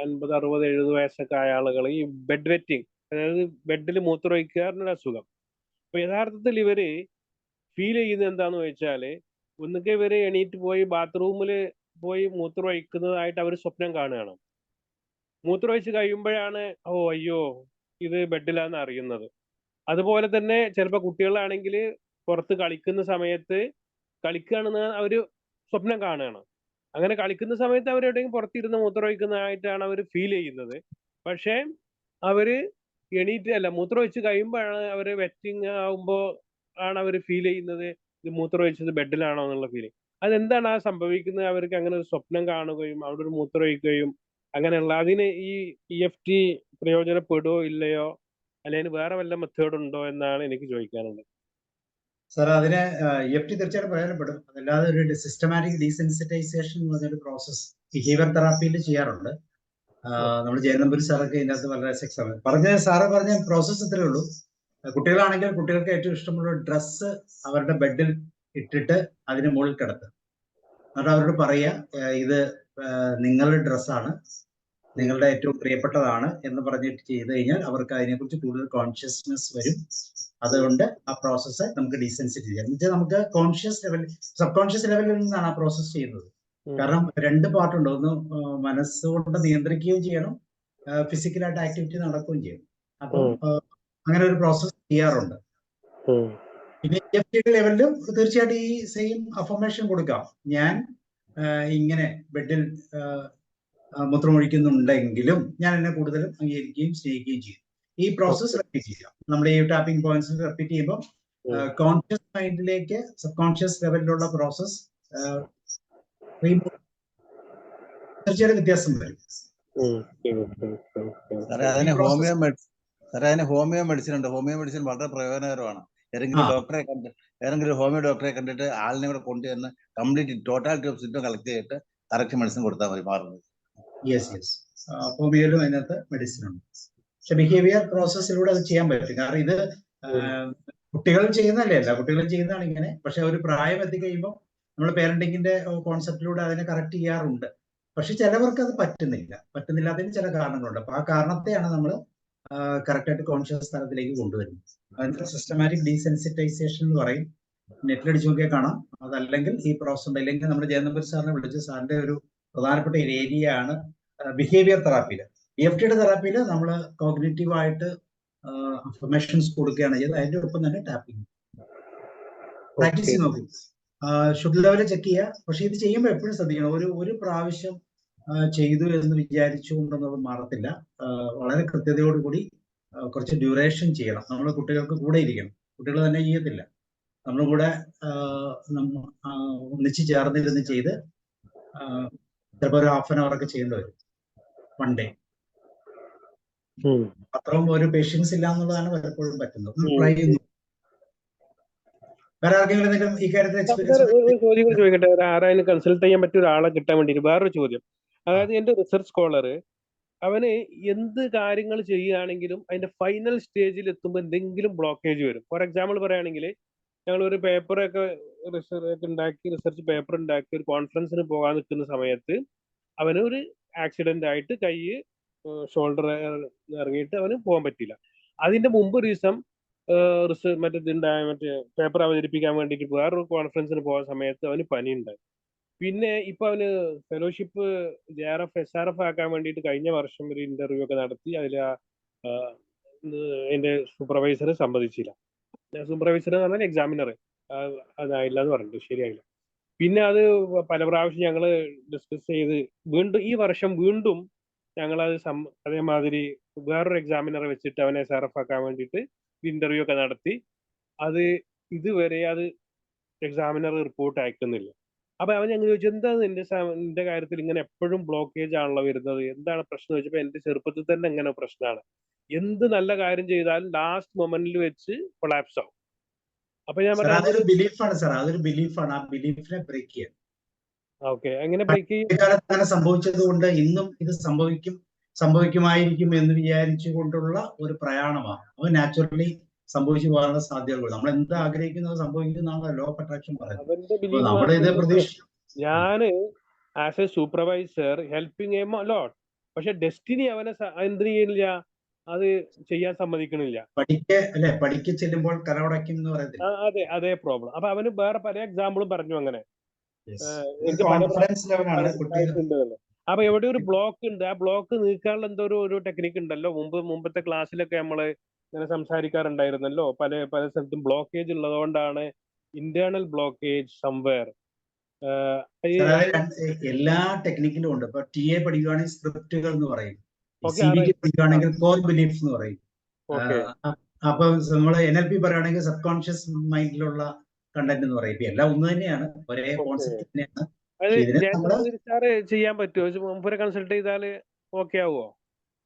S9: 50, 60, 70 വയസ്സൊക്കെ ആയ ആളുകൾ, ഈ ബെഡ് വെറ്റിംഗ്, അതായത് ബെഡിൽ മൂത്രമൊഴിക്കുക എന്നൊരു അസുഖം. അപ്പൊ യഥാർത്ഥത്തിൽ ഇവര് ഫീൽ ചെയ്യുന്നത് എന്താന്ന് വെച്ചാല്, ഒന്നുകിൽ ഇവര് എണീറ്റ് പോയി ബാത്റൂമിൽ പോയി മൂത്രമൊഴിക്കുന്നതായിട്ട് അവർ സ്വപ്നം കാണുകയാണ്. മൂത്രമൊഴിച്ച് കഴിയുമ്പോഴാണ് അയ്യോ ഇത് ബെഡിലാന്ന് അറിയുന്നത്. അതുപോലെ തന്നെ ചിലപ്പോൾ കുട്ടികളാണെങ്കിൽ പുറത്ത് കളിക്കുന്ന സമയത്ത് കളിക്കുകയാണെന്ന് അവര് സ്വപ്നം കാണുകയാണ്. അങ്ങനെ കളിക്കുന്ന സമയത്ത് അവരെവിടെയെങ്കിലും പുറത്തിരുന്ന് മൂത്രമൊഴിക്കുന്നതായിട്ടാണ് അവർ ഫീൽ ചെയ്യുന്നത്. പക്ഷേ അവര് മൂത്രമൊഴിച്ച് കഴിയുമ്പോഴാണ് അവര് വെറ്റിംഗ് ആവുമ്പോൾ ആണ് അവർ ഫീൽ ചെയ്യുന്നത് ഇത് മൂത്രമൊഴിച്ചത് ബെഡിലാണോ എന്നുള്ള ഫീലിംഗ്. അതെന്താണ് ആ സംഭവിക്കുന്നത്? അവർക്ക് അങ്ങനെ ഒരു സ്വപ്നം കാണുകയും അവിടെ ഒരു മൂത്രമൊഴിക്കുകയും അങ്ങനെയുള്ള അതിന് ഈ EFT പ്രയോജനപ്പെടുകയോ ഇല്ലയോ, അല്ലെങ്കിൽ വേറെ വല്ല മെത്തേഡ് ഉണ്ടോ എന്നാണ് എനിക്ക് ചോദിക്കാനുള്ളത്.
S1: സാർ അതിന് EFT തീർച്ചയായിട്ടും പ്രയോജനപ്പെടും. അതല്ലാതെ ഒരു സിസ്റ്റമാറ്റിക് ഡീസെൻസിറ്റൈസേഷൻ എന്ന് പറഞ്ഞൊരു പ്രോസസ് ബിഹേവിയർ തെറാപ്പിയിൽ ചെയ്യാറുണ്ട്. നമ്മൾ ജയനമ്പൂരി സാറൊക്കെ ഇതിനകത്ത് വളരെ സക്സസ് സാറ് പറഞ്ഞ പ്രോസസ്സ് ഇത്രേ ഉള്ളൂ. കുട്ടികളാണെങ്കിൽ കുട്ടികൾക്ക് ഏറ്റവും ഇഷ്ടമുള്ള ഡ്രസ്സ് അവരുടെ ബെഡിൽ ഇട്ടിട്ട് അതിന് മുകളിൽ കിടത്തുക. എന്നിട്ട് അവരോട് പറയുക ഇത് നിങ്ങളുടെ ഡ്രസ്സാണ്, നിങ്ങളുടെ ഏറ്റവും പ്രിയപ്പെട്ടതാണ് എന്ന് പറഞ്ഞിട്ട് ചെയ്ത് കഴിഞ്ഞാൽ അവർക്ക് അതിനെക്കുറിച്ച് കൂടുതൽ കോൺഷ്യസ്നെസ് വരും. അതുകൊണ്ട് ആ പ്രോസസ്സ് നമുക്ക് ഡീസെൻസിറ്റി ചെയ്യാം. എന്നുവെച്ചാൽ നമുക്ക് കോൺഷ്യസ് ലെവലിൽ, സബ് കോൺഷ്യസ് ലെവലിൽ നിന്നാണ് ആ പ്രോസസ്സ് ചെയ്യുന്നത്. കാരണം 2 പാർട്ടുണ്ട്. ഒന്ന് മനസ്സുകൊണ്ട് നിയന്ത്രിക്കുകയും ചെയ്യണം, ഫിസിക്കലായിട്ട് ആക്ടിവിറ്റി നടക്കുകയും ചെയ്യണം. അപ്പം അങ്ങനെ ഒരു പ്രോസസ്സ് ചെയ്യാറുണ്ട്. പിന്നെ EFT ലെവലിലും തീർച്ചയായിട്ടും ഈ സെയിം അഫർമേഷൻ കൊടുക്കാം. ഞാൻ ഇങ്ങനെ ബെഡിൽ മൂത്രമൊഴിക്കുന്നുണ്ടെങ്കിലും ഞാൻ എന്നെ കൂടുതലും അംഗീകരിക്കുകയും സ്നേഹിക്കുകയും ചെയ്യും. ഈ പ്രോസസ്സ് റിപ്പീറ്റ് ചെയ്യാം. നമ്മുടെ ഈ ടാപ്പിംഗ് പോയിന്റ്സ് റിപ്പീറ്റ് ചെയ്യുമ്പോൾ കോൺഷ്യസ് മൈൻഡിലേക്ക് സബ് കോൺഷ്യസ് ലെവലിലുള്ള പ്രോസസ് തീർച്ചയായിട്ടും വ്യത്യാസം വരും.
S7: അതിന് ഹോമിയോ മെഡിസിൻ ഉണ്ട്. ഹോമിയോ മെഡിസിൻ വളരെ പ്രയോജനകരമാണ്. ഏതെങ്കിലും ഹോമിയോ ഡോക്ടറെ കണ്ടിട്ട് ആളിനെ കൂടെ കൊണ്ടുവന്ന് complete totality of symptom collect ചെയ്തിട്ട് കറക്റ്റ് മെഡിസിൻ കൊടുത്താൽ മതി, മാറുന്നത്.
S1: യെസ് ഹോമിയോയിലും അതിനകത്ത് മെഡിസിൻ ഉണ്ട്. പക്ഷെ ബിഹേവിയർ പ്രോസസ്സിലൂടെ അത് ചെയ്യാൻ പറ്റും. കാരണം ഇത് കുട്ടികൾ ചെയ്യുന്നതല്ലേ, അല്ല കുട്ടികളും ചെയ്യുന്നതാണ് ഇങ്ങനെ. പക്ഷെ ഒരു പ്രായം എത്തിക്കഴിയുമ്പോൾ നമ്മൾ പേരന്റിങ്ങിന്റെ കോൺസെപ്റ്റിലൂടെ അതിനെ കറക്റ്റ് ചെയ്യാറുണ്ട്. പക്ഷെ ചിലവർക്ക് അത് പറ്റുന്നില്ലാത്തതിന് ചില കാരണങ്ങളുണ്ട്. അപ്പൊ ആ കാരണത്തെയാണ് നമ്മൾ കറക്റ്റായിട്ട് കോൺഷ്യസ് തലത്തിലേക്ക് കൊണ്ടുവരുന്നത്. അതിന് സിസ്റ്റമാറ്റിക് ഡീസെൻസിറ്റൈസേഷൻ എന്ന് പറയും. നെറ്റിലടിച്ച് നോക്കിയാൽ കാണാം. അതല്ലെങ്കിൽ ഈ പ്രോസസ് ഉണ്ട്. അല്ലെങ്കിൽ നമ്മുടെ ജയനമ്പൂരി സാറിനെ വിളിച്ച് സാറിന്റെ ഒരു പ്രധാനപ്പെട്ട ഒരു ഏരിയ ആണ് ബിഹേവിയർ തെറാപ്പിയിൽ. EFTയുടെ തെറാപ്പിയിൽ നമ്മൾ കോഗ്നിറ്റീവായിട്ട് അഫർമേഷൻസ് കൊടുക്കുകയാണ് ചെയ്തത്. അതിന്റെ ഒപ്പം തന്നെ ടാപ്പിംഗ് പ്രാക്ടീസ് ചെയ്ത് നോക്കും. ഷുഗർ ലെവൽ ചെക്ക് ചെയ്യുക. പക്ഷെ ഇത് ചെയ്യുമ്പോൾ എപ്പോഴും ശ്രദ്ധിക്കണം, ഒരു പ്രാവശ്യം ചെയ്തു എന്ന് വിചാരിച്ചുകൊണ്ടെന്നുള്ളത് മാറത്തില്ല. വളരെ കൃത്യതയോടുകൂടി കുറച്ച് ഡ്യൂറേഷൻ ചെയ്യണം. നമ്മൾ കുട്ടികൾക്ക് കൂടെ ഇരിക്കണം. കുട്ടികൾ തന്നെ ചെയ്യത്തില്ല. നമ്മൾ കൂടെ ഒന്നിച്ച് ചേർന്നിരുന്ന് ചെയ്ത് ചിലപ്പോൾ ഒരു ഹാഫ് ആൻ അവർ ഒക്കെ ചെയ്യേണ്ടി വരും വൺ ഡേ. അത്രയും ഒരു പേഷ്യൻസ് ഇല്ല എന്നുള്ളതാണ് പലപ്പോഴും പറ്റുന്നത്. ട്രൈ ചെയ്യുന്നു. വേറെ ആർക്കെങ്കിലും എന്തെങ്കിലും ഈ കാര്യത്തിൽ എക്സ്പീരിയൻസ്?
S9: ചോദ്യം ചോദിക്കട്ടെ. ആരായാലും കൺസൾട്ട് ചെയ്യാൻ പറ്റിയ ഒരാളെ കിട്ടാൻ വേണ്ടിയിട്ട് വേറൊരു ചോദ്യം. അതായത് എന്റെ റിസർച്ച് സ്കോളർ അവന് എന്ത് കാര്യങ്ങൾ ചെയ്യുകയാണെങ്കിലും അതിന്റെ ഫൈനൽ സ്റ്റേജിൽ എത്തുമ്പോൾ എന്തെങ്കിലും ബ്ലോക്കേജ് വരും. ഫോർ എക്സാമ്പിൾ പറയുകയാണെങ്കിൽ ഞങ്ങൾ ഒരു പേപ്പറൊക്കെ റിസർച്ച് പേപ്പർ ഉണ്ടാക്കി ഒരു കോൺഫറൻസിന് പോകാൻ നിൽക്കുന്ന സമയത്ത് അവന് ഒരു ആക്സിഡന്റ് ആയിട്ട് കൈ ഷോൾഡർ ഇറങ്ങിയിട്ട് അവന് പോകാൻ പറ്റില്ല. അതിന്റെ മുമ്പ് ഒരു ദിവസം മറ്റേ പേപ്പർ അവതരിപ്പിക്കാൻ വേണ്ടിയിട്ട് വേറൊരു കോൺഫറൻസിന് പോകാൻ സമയത്ത് അവന് പനി ഉണ്ടായി. പിന്നെ ഇപ്പൊ അവന് ഫെലോഷിപ്പ് JRF SRF ആക്കാൻ വേണ്ടിയിട്ട് കഴിഞ്ഞ വർഷം ഒരു ഇന്റർവ്യൂ ഒക്കെ നടത്തി. അതിൽ എന്റെ സൂപ്പർവൈസർ സമ്മതിച്ചില്ല. സൂപ്പർവൈസർ എന്ന് പറഞ്ഞാൽ എക്സാമിനർ അതായില്ല എന്ന് പറഞ്ഞിട്ട് ശരിയായില്ല. പിന്നെ അത് പല പ്രാവശ്യം ഞങ്ങൾ ഡിസ്കസ് ചെയ്ത് വീണ്ടും ഈ വർഷം വീണ്ടും ഞങ്ങളത് അതേമാതിരി വേറൊരു എക്സാമിനറെ വെച്ചിട്ട് അവനെ SRF ആക്കാൻ വേണ്ടിയിട്ട് ഇന്റർവ്യൂ ഒക്കെ നടത്തി. അത് ഇതുവരെ അത് എക്സാമിനർ റിപ്പോർട്ട് അയക്കുന്നില്ല. അപ്പൊ അവൻ ഞങ്ങൾ ചോദിച്ചു എന്താണ് എന്റെ കാര്യത്തിൽ ഇങ്ങനെ എപ്പോഴും ബ്ലോക്കേജ് ആണല്ലോ വരുന്നത്, എന്താണ് പ്രശ്നം ചോദിച്ചപ്പോ എന്റെ ചെറുപ്പത്തിൽ തന്നെ ഇങ്ങനെ പ്രശ്നമാണ്. എന്ത് നല്ല കാര്യം ചെയ്താലും ലാസ്റ്റ് മൊമെന്റിൽ വെച്ച് കൊളാപ്സ് ആവും. അപ്പൊ ഞാൻ
S1: അതൊരു ബിലീഫാണ് സാർ, അതൊരു ബിലീഫാണ്. ആ ബിലീഫിനെ ബ്രേക്ക് ചെയ്യാൻ.
S9: ഓക്കെ, അങ്ങനെ ബ്രേക്ക് ചെയ്യും.
S1: അങ്ങനെ സംഭവിച്ചത് കൊണ്ട് ഇന്നും ഇത് സംഭവിക്കുമായിരിക്കും എന്ന് വിചാരിച്ചുകൊണ്ടുള്ള ഒരു പ്രയാണമാണ്. അത് നാച്ചുറലി സംഭവിച്ചു പോകാനുള്ള സാധ്യതകൾ. നമ്മൾ എന്ത് ആഗ്രഹിക്കുന്നത് സംഭവിക്കുന്നതാണ് ലോ ഓഫ് അട്രാക്ഷൻ പറയുന്നത്. നമ്മുടെ ഇത് പ്രതീക്ഷിച്ചു.
S9: ഞാന് as A supervisor helping a lot, പക്ഷെ ഡെസ്റ്റിനി അവനെ എന്ത് ചെയ്യുന്നില്ല, അത് ചെയ്യാൻ സമ്മതിക്കണില്ല.
S1: പഠിക്ക ചെല്ലുമ്പോൾ കലവടയ്ക്കും എന്ന് പറയത്തില്ല.
S9: അതേ പ്രോബ്ലം. അപ്പൊ അവന് വേറെ പല എക്സാമ്പിളും പറഞ്ഞു അങ്ങനെ. അപ്പൊ എവിടെ ഒരു ബ്ലോക്ക് ഉണ്ട്, ആ ബ്ലോക്ക് നീക്കാനുള്ള എന്തോ ഒരു ടെക്നിക്ക് ഉണ്ടല്ലോ. മുമ്പത്തെ ക്ലാസ്സിലൊക്കെ നമ്മള് ഇങ്ങനെ സംസാരിക്കാറുണ്ടായിരുന്നല്ലോ. പല സ്ഥലത്തും ബ്ലോക്കേജ് ഉള്ളതുകൊണ്ടാണ് ഇന്റേണൽ ബ്ലോക്കേജ് സംവെയർ.
S1: എല്ലാ ടെക്നിക്കിലും ഉണ്ട്. ഇപ്പൊ TA പഠിക്കുകയാണെങ്കിൽ സ്ക്രിപ്റ്റുകൾ എന്ന് പറയും, CBT പഠിക്കുകയാണെങ്കിൽ കോർ ബിലീഫ്സ് എന്ന് പറയും. അപ്പൊ നമ്മൾ NLP പറയുകയാണെങ്കിൽ സബ് കോൺഷ്യസ് മൈൻഡിലുള്ള കണ്ടന്റ് എന്ന് പറയും. ഇപ്പൊ എല്ലാം ഒന്ന് തന്നെയാണ്, ഒരേ കോൺസെപ്റ്റ് തന്നെയാണ്.
S9: അത്
S1: ഇതിനെ നമ്മള്
S9: ജയൻ സാറ് ചെയ്യാൻ പറ്റുമോ? മുമ്പ് കൺസൾട്ട് ചെയ്താല് ഓക്കെ ആവുമോ?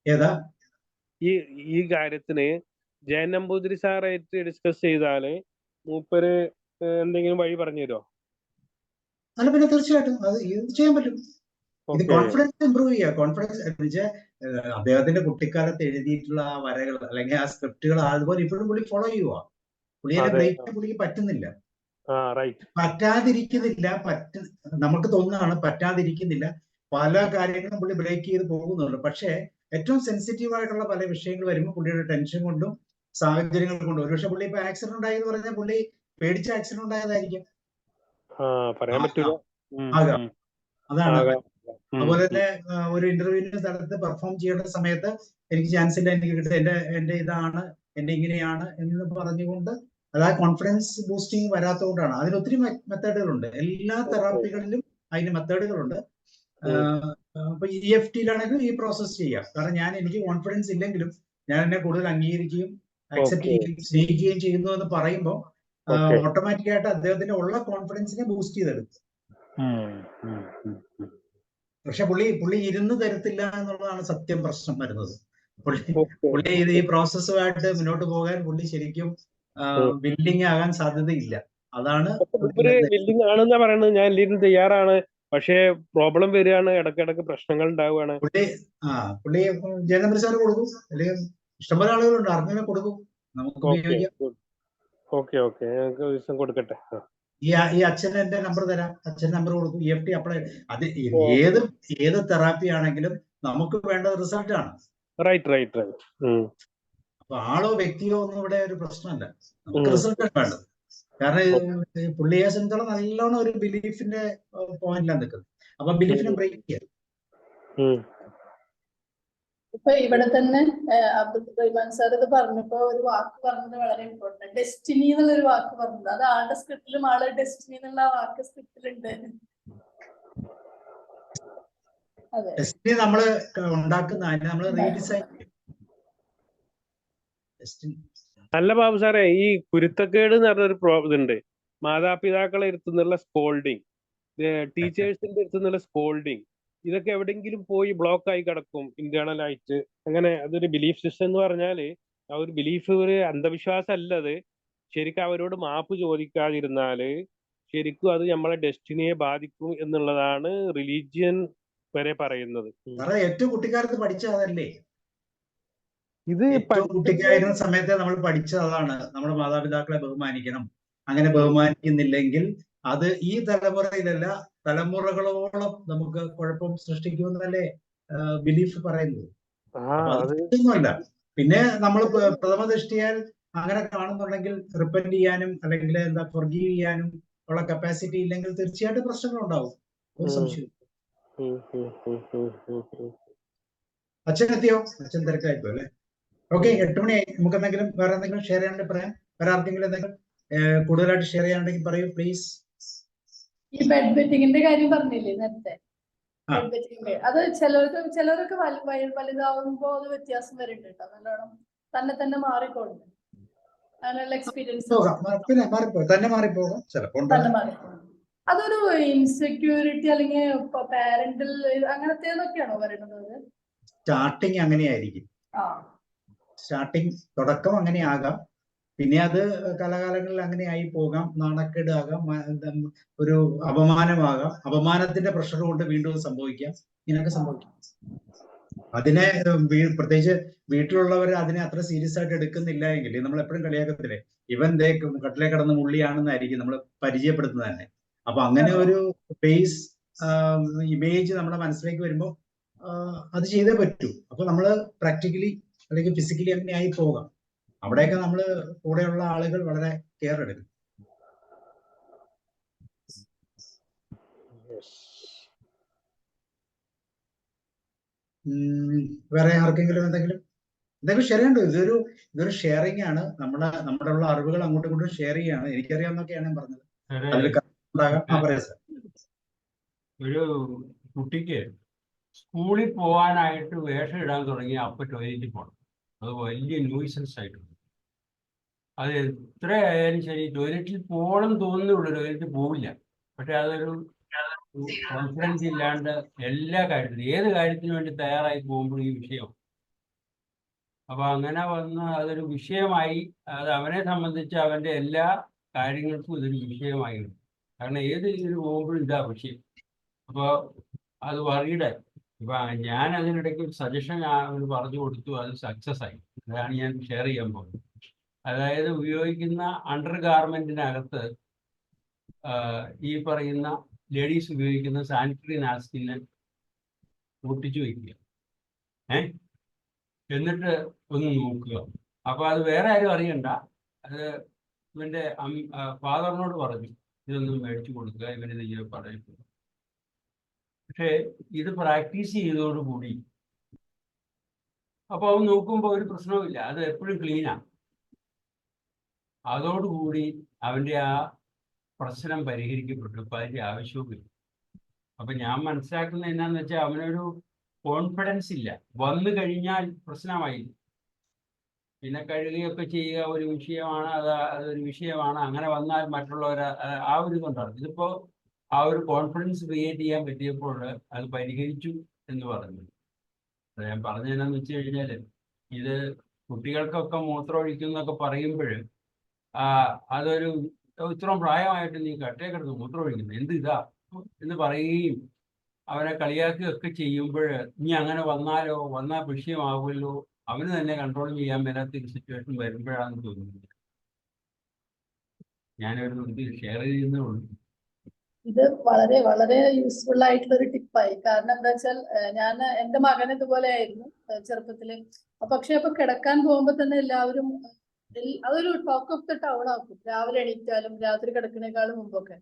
S1: ഏതാ
S9: ഈ കാര്യത്തിന് ജയൻ നമ്പൂതിരി സാറായിട്ട് ഡിസ്കസ് ചെയ്താല് മൂപ്പര് എന്തെങ്കിലും വഴി പറഞ്ഞു തരുമോ?
S1: അല്ല, പിന്നെ തീർച്ചയായിട്ടും അത് ഇത് ചെയ്യാൻ പറ്റും. ഇത് കോൺഫിഡൻസ് ഇമ്പ്രൂവ് ചെയ്യുക. കോൺഫിഡൻസ് എന്ന് വെച്ചാൽ അദ്ദേഹത്തിന്റെ കുട്ടിക്കാലത്ത് എഴുതിയിട്ടുള്ള ആ വരകൾ അല്ലെങ്കിൽ ആ സ്ക്രിപ്റ്റുകൾ അതുപോലെ ഇപ്പോഴും പുള്ളി ഫോളോ ചെയ്യുക. പുള്ളിയെ ബ്രേക്ക് പുള്ളിക്ക് പറ്റുന്നില്ല, പറ്റാതിരിക്കുന്നില്ല. നമുക്ക് തോന്നുന്നതാണ് പറ്റാതിരിക്കുന്നില്ല. പല കാര്യങ്ങളും പുള്ളി ബ്രേക്ക് ചെയ്ത് പോകുന്നുണ്ട്. പക്ഷേ ഏറ്റവും സെൻസിറ്റീവ് ആയിട്ടുള്ള പല വിഷയങ്ങൾ വരുമ്പോൾ പുള്ളിയുടെ ടെൻഷൻ കൊണ്ടും സാഹചര്യങ്ങൾ കൊണ്ടും, ഒരുപക്ഷെ പുള്ളി ഇപ്പൊ ആക്സിഡന്റ് ഉണ്ടായെന്ന് പറഞ്ഞാൽ പുള്ളി പേടിച്ച ആക്സിഡന്റ് ഉണ്ടായതായിരിക്കും.
S9: പറയാൻ പറ്റൂല.
S1: ആകാം, അതാണ്. അതുപോലെ തന്നെ ഒരു ഇന്റർവ്യൂവിന്റെ സ്ഥലത്ത് പെർഫോം ചെയ്യേണ്ട സമയത്ത് എനിക്ക് ചാൻസ് ഇല്ല, എനിക്ക് കിട്ടും, എന്റെ ഇതാണ്, എന്റെ ഇങ്ങനെയാണ് എന്ന് പറഞ്ഞുകൊണ്ട് അത് ആ കോൺഫിഡൻസ് ബൂസ്റ്റിംഗ് വരാത്തതുകൊണ്ടാണ്. അതിന് ഒത്തിരി മെത്തേഡുകളുണ്ട്. എല്ലാ തെറാപ്പികളിലും അതിന് മെത്തേഡുകളുണ്ട്. ഇപ്പൊ EFT-യിലാണെങ്കിലും ഈ പ്രോസസ് ചെയ്യാം. കാരണം എനിക്ക് കോൺഫിഡൻസ് ഇല്ലെങ്കിലും ഞാൻ എന്നെ കൂടുതൽ അംഗീകരിക്കുകയും അക്സെപ്റ്റ് ചെയ്യുകയും സ്നേഹിക്കുകയും ചെയ്യുന്നു എന്ന് പറയുമ്പോൾ ഓട്ടോമാറ്റിക്കായിട്ട് അദ്ദേഹത്തിന്റെ ഉള്ള കോൺഫിഡൻസിനെ ബൂസ്റ്റ് ചെയ്തെടുക്കും. പക്ഷെ പുള്ളി ഇരുന്ന് തരത്തില്ല എന്നുള്ളതാണ് സത്യം പ്രശ്നം വരുന്നത്. പുള്ളി ഈ പ്രോസസ്സുമായിട്ട് മുന്നോട്ട് പോകാൻ പുള്ളി ശരിക്കും ബിൽഡിംഗ് ആകാൻ സാധ്യതയില്ല. അതാണ്
S9: ബിൽഡിംഗ് ആണെന്നാ പറയുന്നത്. ഞാൻ ലീഡിന് തയ്യാറാണ്, പക്ഷേ പ്രോബ്ലം വരികയാണ്, ഇടയ്ക്കിടയ്ക്ക് പ്രശ്നങ്ങൾ ഉണ്ടാവുകയാണ്.
S1: പുള്ളി ജയനമ്പൂതിരി സാറ് കൊടുക്കും, അല്ലെങ്കിൽ ഇഷ്ടംപോലെ ആളുകളുണ്ട്, അറിഞ്ഞതിനെ കൊടുക്കും, നമുക്ക് ഉപയോഗിക്കാം.
S9: ഞങ്ങൾക്ക് ദിവസം കൊടുക്കട്ടെ.
S1: ഈ അച്ഛന് എന്റെ നമ്പർ തരാം, അച്ഛൻ നമ്പർ കൊടുക്കും. EFT അപ്ലൈ, അത് ഏത് തെറാപ്പി ആണെങ്കിലും നമുക്ക് വേണ്ട റിസൾട്ട് ആണ്. അപ്പൊ ആളോ വ്യക്തിയോ ഒന്നും ഇവിടെ ഒരു പ്രശ്നമല്ല, നമുക്ക് റിസൾട്ട് ആണ് വേണ്ടത്. കാരണം പുള്ളിയെ സംബന്ധിച്ചോളം നല്ലോണം ഒരു ബിലീഫിന്റെ പോയിന്റിലാണ് നിൽക്കുന്നത്. അപ്പൊ ബിലീഫിനെ ബ്രേക്ക് ചെയ്യാം.
S3: ഇപ്പൊ ഇവിടെ തന്നെ അബ്ദുൾ റഹ്മാൻ സാർ ഇത് പറഞ്ഞപ്പോ ഒരു വാക്ക് പറഞ്ഞത് വളരെ ഇമ്പോർട്ടന്റ്, ഡെസ്റ്റിനി എന്നുള്ളൊരു വാക്ക് പറഞ്ഞത്. അത് ആളുടെ സ്ക്രിപ്റ്റിലും ആള് ഡെസ്റ്റിനി എന്നുള്ള ആ വാക്ക് സ്ക്രിപ്റ്റിലുണ്ട്. അതെ,
S1: ഡെസ്റ്റിനി നമ്മള് ഉണ്ടാക്കുന്ന നമ്മൾ റീഡിസൈൻ ചെയ്യും.
S9: അല്ല ബാബു സാറേ, ഈ കുരുത്തക്കേട് എന്ന് പറഞ്ഞൊരു ഇതുണ്ട്. മാതാപിതാക്കളെ ഇരുത്തുന്നുള്ള സ്കോൾഡിങ്, ടീച്ചേഴ്സിന്റെ അടുത്തുനിന്നുള്ള സ്കോൾഡിങ്, ഇതൊക്കെ എവിടെയെങ്കിലും പോയി ബ്ലോക്ക് ആയി കിടക്കും ഇന്റേണൽ ആയിട്ട്. അങ്ങനെ അതൊരു ബിലീഫ് സിസ്റ്റം എന്ന് പറഞ്ഞാല് ആ ഒരു ബിലീഫ് ഒരു അന്ധവിശ്വാസം അല്ലത്. ശരിക്കും അവരോട് മാപ്പ് ചോദിക്കാതിരുന്നാല് ശരിക്കും അത് നമ്മളെ ഡെസ്റ്റിനിയെ ബാധിക്കും എന്നുള്ളതാണ് റിലീജിയൻ വരെ പറയുന്നത്.
S1: ഏറ്റവും കുട്ടിക്കാലത്ത് പഠിച്ചതല്ലേ ഇത്? കുട്ടിക്കായിരുന്ന സമയത്ത് നമ്മൾ പഠിച്ചത് അതാണ്, നമ്മുടെ മാതാപിതാക്കളെ ബഹുമാനിക്കണം. അങ്ങനെ ബഹുമാനിക്കുന്നില്ലെങ്കിൽ അത് ഈ തലമുറയിലല്ല, തലമുറകളോളം നമുക്ക് കുഴപ്പം സൃഷ്ടിക്കുമെന്നല്ലേ ബിലീഫ് പറയുന്നത്. അതൊന്നുമല്ല. പിന്നെ നമ്മൾ പ്രഥമ ദൃഷ്ടിയാൽ അങ്ങനെ കാണുന്നുണ്ടെങ്കിൽ റിപ്പന്റ് ചെയ്യാനും അല്ലെങ്കിൽ ഫൊർഗീവ് ചെയ്യാനും ഉള്ള കപ്പാസിറ്റി ഇല്ലെങ്കിൽ തീർച്ചയായിട്ടും പ്രശ്നങ്ങൾ ഉണ്ടാവും, ഒരു സംശയം. അച്ഛൻ എത്തിയോ? അച്ഛൻ തിരക്കായിപ്പോ അല്ലെ? ഓക്കെ, 8 മണിയായി. നമുക്ക് എന്തെങ്കിലും വേറെ എന്തെങ്കിലും ഷെയർ ചെയ്യാനുണ്ടെങ്കിൽ പറയാം. വേറെ ആർക്കെങ്കിലും എന്തെങ്കിലും കൂടുതലായിട്ട് ഷെയർ ചെയ്യാനുണ്ടെങ്കിൽ പറയൂ പ്ലീസ്.
S3: ഈ ബെഡ് ബെറ്റിങ്ങിന്റെ കാര്യം പറഞ്ഞില്ലേ നേരത്തെ, ബെഡ് ബെറ്റിങ്ങിന്റെ അത് ചിലരൊക്കെ വലുതാവുമ്പോ അത് വ്യത്യാസം വരുന്നുണ്ട് കേട്ടോ, നല്ലോണം തന്നെ മാറിപ്പോകുന്നു. അങ്ങനെയുള്ള എക്സ്പീരിയൻസ്
S1: തന്നെ മാറിപ്പോകും ചിലപ്പോൾ.
S3: അതൊരു ഇൻസെക്യൂരിറ്റി അല്ലെങ്കിൽ പാരന്റൽ അങ്ങനത്തേതൊക്കെയാണോ പറയുന്നത്?
S1: സ്റ്റാർട്ടിങ് അങ്ങനെയായിരിക്കും. സ്റ്റാർട്ടിങ് തുടക്കം അങ്ങനെ ആകാം, പിന്നെ അത് കാലകാലങ്ങളിൽ അങ്ങനെ ആയി പോകാം. നാണക്കേട് ആകാം, ഒരു അപമാനമാകാം, അപമാനത്തിന്റെ പ്രഷർ കൊണ്ട് വീണ്ടും സംഭവിക്കാം, ഇങ്ങനെയൊക്കെ സംഭവിക്കാം. അതിനെ പ്രത്യേകിച്ച് വീട്ടിലുള്ളവർ അതിനെ അത്ര സീരിയസ് ആയിട്ട് എടുക്കുന്നില്ല എങ്കിൽ നമ്മൾ എപ്പോഴും കളിയാക്കത്തില്ലേ, ഇവൻ കട്ടിലെ കിടന്ന് മുള്ളിയാണെന്നായിരിക്കും നമ്മൾ പരിചയപ്പെടുത്തുന്നത് തന്നെ. അപ്പൊ അങ്ങനെ ഒരു ബേസ് ഇമേജ് നമ്മുടെ മനസ്സിലേക്ക് വരുമ്പോൾ അത് ചെയ്തേ പറ്റൂ. അപ്പൊ നമ്മള് പ്രാക്ടിക്കലി അല്ലെങ്കിൽ ഫിസിക്കലി അങ്ങനെ ആയി പോകാം. അവിടെയൊക്കെ നമ്മള് കൂടെയുള്ള ആളുകൾ വളരെ കെയർ എടുക്കും. വേറെ ആർക്കെങ്കിലും എന്തെങ്കിലും ഷെയർ ചെയ്യണ്ടോ? ഇതൊരു ഷെയറിംഗ് ആണ്. നമ്മുടെ ഉള്ള അറിവുകൾ അങ്ങോട്ടും ഇങ്ങോട്ടും ഷെയർ ചെയ്യാണ്. എനിക്കറിയാവുന്നൊക്കെയാണ് ഞാൻ പറഞ്ഞത്.
S4: ഒരു കുട്ടിക്ക് സ്കൂളിൽ പോകാനായിട്ട് വേഷം ഇടാൻ തുടങ്ങി അപ്പൊ ടോയ്ലറ്റിൽ പോകണം. അത് വലിയ ന്യൂസൻസ് ആയിട്ടുണ്ട്. അത് എത്ര ആയാലും ശരി ടോയ്ലറ്റിൽ പോകണം തോന്നുന്നുള്ളൂ, ടോയ്ലറ്റിൽ പോവില്ല. പക്ഷെ അതൊരു കോൺഫിഡൻസ് ഇല്ലാണ്ട് എല്ലാ കാര്യത്തിലും ഏത് കാര്യത്തിനു വേണ്ടി തയ്യാറായി പോകുമ്പോൾ ഈ വിഷയം. അപ്പൊ അങ്ങനെ വന്ന് അതൊരു വിഷയമായി, അത് അവനെ സംബന്ധിച്ച് അവന്റെ എല്ലാ കാര്യങ്ങൾക്കും ഇതൊരു വിഷയമായിരുന്നു. കാരണം ഏത് ഇതിന് പോകുമ്പോഴും ഇതാ വിഷയം. അപ്പോൾ അത് വറീഡായി. ഇപ്പൊ ഞാൻ അതിനിടയ്ക്ക് ഒരു സജഷൻ അവന് പറഞ്ഞു കൊടുത്തു, അത് സക്സസ് ആയി. അതാണ് ഞാൻ ഷെയർ ചെയ്യാൻ പോകുന്നത്. അതായത് ഉപയോഗിക്കുന്ന അണ്ടർ ഗാർമെന്റിനകത്ത് ഈ പറയുന്ന ലേഡീസ് ഉപയോഗിക്കുന്ന സാനിറ്ററി നാപ്കിന് ഒട്ടിച്ചു വയ്ക്കുക, എന്നിട്ട് ഒന്ന് നോക്കുക. അപ്പൊ അത് വേറെ ആരും അറിയണ്ട. അത് ഇവന്റെ ഫാദറിനോട് പറഞ്ഞു ഇതൊന്നും മേടിച്ചു കൊടുക്കുക, ഇവനിത് ഇങ്ങനെ പറയപ്പെടും. പക്ഷേ ഇത് പ്രാക്ടീസ് ചെയ്തതോടുകൂടി അപ്പൊ അവൻ നോക്കുമ്പോൾ ഒരു പ്രശ്നവുമില്ല, അത് എപ്പോഴും ക്ലീനാണ്. അതോടുകൂടി അവന്റെ ആ പ്രശ്നം പരിഹരിക്കപ്പെട്ടു. ഇപ്പൊ അതിന്റെ ആവശ്യവുമില്ല. അപ്പൊ ഞാൻ മനസ്സിലാക്കുന്നത് എന്നാന്ന് വെച്ചാൽ അവനൊരു കോൺഫിഡൻസ് ഇല്ല. വന്നു കഴിഞ്ഞാൽ പ്രശ്നമായി, പിന്നെ കഴുകുകയൊക്കെ ചെയ്യുക ഒരു വിഷയമാണ്, അതൊരു വിഷയമാണ്. അങ്ങനെ വന്നാൽ മറ്റുള്ളവർ ആ ഒരു ഇതുണ്ടാകും. ഇതിപ്പോ ആ ഒരു കോൺഫിഡൻസ് ക്രിയേറ്റ് ചെയ്യാൻ പറ്റിയപ്പോൾ അത് പരിഹരിച്ചു എന്ന് പറഞ്ഞു. ഞാൻ പറഞ്ഞതെന്നു വെച്ച് കഴിഞ്ഞാൽ ഇത് കുട്ടികൾക്കൊക്കെ മൂത്രമൊഴിക്കും എന്നൊക്കെ പറയുമ്പോൾ അതൊരു ഇത്രയും പ്രായമായിട്ട് നീ കട്ടേ കിടന്ന് മൂത്രമൊഴിക്കുന്നു എന്ത് ഇതാ എന്ന് പറയുകയും അവനെ കളിയാക്കുകയൊക്കെ ചെയ്യുമ്പോൾ ഇനി അങ്ങനെ വന്നാൽ വിഷയമാകുമല്ലോ, അവന് തന്നെ കൺട്രോൾ ചെയ്യാൻ മേലാത്ത സിറ്റുവേഷൻ വരുമ്പോഴാണെന്ന് തോന്നുന്നത്. ഞാനൊരു ഇത് ഷെയർ ചെയ്യുന്നേ ഉള്ളൂ.
S3: ഇത് വളരെ വളരെ യൂസ്ഫുൾ ആയിട്ടുള്ള ഒരു ടിപ്പായി. കാരണം എന്താ വെച്ചാൽ ഞാൻ എന്റെ മകൻ ഇതുപോലെ ആയിരുന്നു ചെറുപ്പത്തില്. പക്ഷെ അപ്പൊ കിടക്കാൻ പോകുമ്പോ തന്നെ എല്ലാവരും അതൊരു ടോക്ക് ഓഫ് ദ ടൗൺ ആക്കും, രാവിലെ എണീറ്റാലും രാത്രി കിടക്കുന്നേക്കാളും മുമ്പൊക്കെ.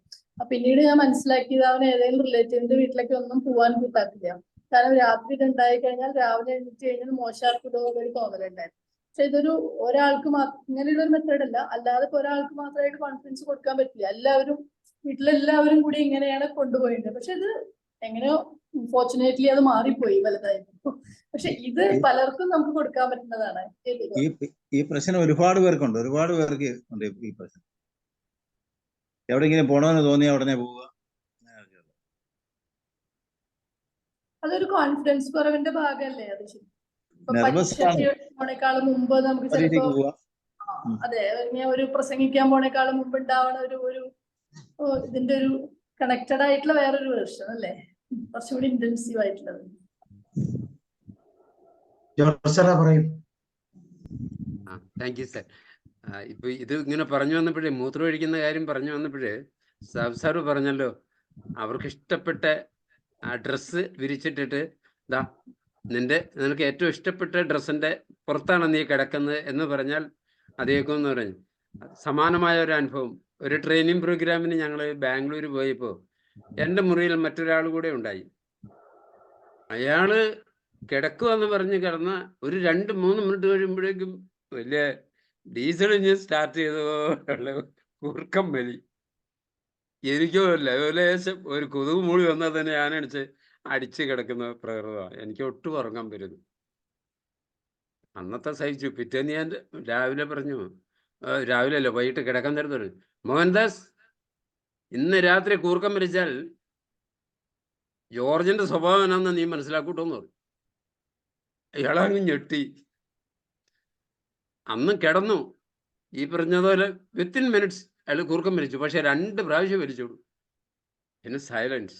S3: പിന്നീട് ഞാൻ മനസ്സിലാക്കിയത് അവൻ ഏതെങ്കിലും റിലേറ്റീവിന്റെ വീട്ടിലേക്ക് ഒന്നും പോവാൻ കിട്ടാത്തില്ല. കാരണം രാത്രി ഇത് ഉണ്ടായി കഴിഞ്ഞാൽ രാവിലെ എണീറ്റ് കഴിഞ്ഞാൽ മോശമാക്കിടോ ഒരു തോന്നലുണ്ടായിരുന്നു. പക്ഷെ ഇതൊരു ഒരാൾക്ക് ഇങ്ങനെയുള്ള ഒരു മെത്തേഡ് അല്ല, അല്ലാതെ ഇപ്പൊ ഒരാൾക്ക് മാത്രമായിട്ട് കോൺഫിഡൻസ് കൊടുക്കാൻ പറ്റില്ല. എല്ലാവരും വീട്ടിലെല്ലാവരും കൂടി ഇങ്ങനെയാണ് കൊണ്ടുപോയിട്ടുണ്ട്. പക്ഷെ ഇത് എങ്ങനെയോ ഫോർച്ചുനേറ്റ്ലി അത് മാറിപ്പോയി വലുതായിരുന്നു. പക്ഷെ ഇത് പലർക്കും നമുക്ക് കൊടുക്കാൻ പറ്റുന്നതാണ്.
S7: ഈ പ്രശ്നം ഒരുപാട് പേർക്കുണ്ട്, ഒരുപാട് പേർക്ക് ഉണ്ട് ഈ പ്രശ്നം. എവിടെയെങ്കിലും പോണമെന്ന് തോന്നിയാൽ ഉടനെ പോവുക.
S3: അതൊരു കോൺഫിഡൻസ് കുറവിന്റെ ഭാഗമല്ലേ അത്? പോണേക്കാളും മുമ്പ് നമുക്ക് ചിലപ്പോ അതെ ഒരു പ്രസംഗിക്കാൻ പോണേക്കാളും മുമ്പ് ഉണ്ടാവുന്ന ഒരു ഇതിന്റെ ഒരു കണക്റ്റഡ് ആയിട്ടുള്ള വേറൊരു വേർഷൻ അല്ലേ, കുറച്ചുകൂടി ഇന്റൻസീവ് ആയിട്ടുള്ളത്.
S8: Thank you sir. ഇപ്പൊ ഇത് ഇങ്ങനെ പറഞ്ഞു വന്നപ്പോഴേ, മൂത്രം ഒഴിക്കുന്ന കാര്യം പറഞ്ഞു വന്നപ്പോഴേ സാറ് പറഞ്ഞല്ലോ അവർക്ക് ഇഷ്ടപ്പെട്ട ആ ഡ്രസ്സ് വിരിച്ചിട്ടിട്ട് ദാ നിനക്ക് ഏറ്റവും ഇഷ്ടപ്പെട്ട ഡ്രസ്സിന്റെ പുറത്താണ് നീ കിടക്കുന്നത് എന്ന് പറഞ്ഞാൽ അതേക്കെന്ന് പറഞ്ഞു. സമാനമായ ഒരു അനുഭവം ഒരു ട്രെയിനിങ് പ്രോഗ്രാമിന് ഞങ്ങൾ ബാംഗ്ലൂർ പോയപ്പോൾ എൻ്റെ മുറിയിൽ മറ്റൊരാൾ കൂടെ ഉണ്ടായി. അയാള് കിടക്കുവെന്ന് പറഞ്ഞ് കിടന്ന ഒരു 2-3 മിനിറ്റ് കഴിയുമ്പോഴേക്കും വലിയ ഡീസൽ ഇഞ്ചിൻ സ്റ്റാർട്ട് ചെയ്തോള്ള കൂർക്കം വലി. എനിക്കോ ലേശം ഒരു കൊതുക് മൂളി വന്നാൽ തന്നെ അടിച്ച് കിടക്കുന്ന പ്രകൃതമാണ്. എനിക്ക് ഒട്ടും ഉറങ്ങാൻ വരുന്നു. അന്നത്തെ സഹിച്ചു. പിറ്റേന്ന് ഞാൻ രാവിലെ പറഞ്ഞു, രാവിലെ അല്ല വൈകിട്ട് കിടക്കാൻ തരുന്നത്, മോഹൻദാസ് ഇന്ന് രാത്രി കൂർക്കം വലിച്ചാൽ ജോർജിന്റെ സ്വഭാവം എന്നാന്ന് നീ മനസ്സിലാക്കൂട്ടോന്ന് പറഞ്ഞു. ഇയാളങ്ങ് ഞെട്ടി. അന്ന് കിടന്നു. ഈ പറഞ്ഞതുപോലെ വിത്തിൻ മിനിറ്റ്സ് അയാൾ കൂർക്കം വലിച്ചു. പക്ഷെ 2 പ്രാവശ്യം വലിച്ചോളൂ. പിന്നെ സൈലൻസ്.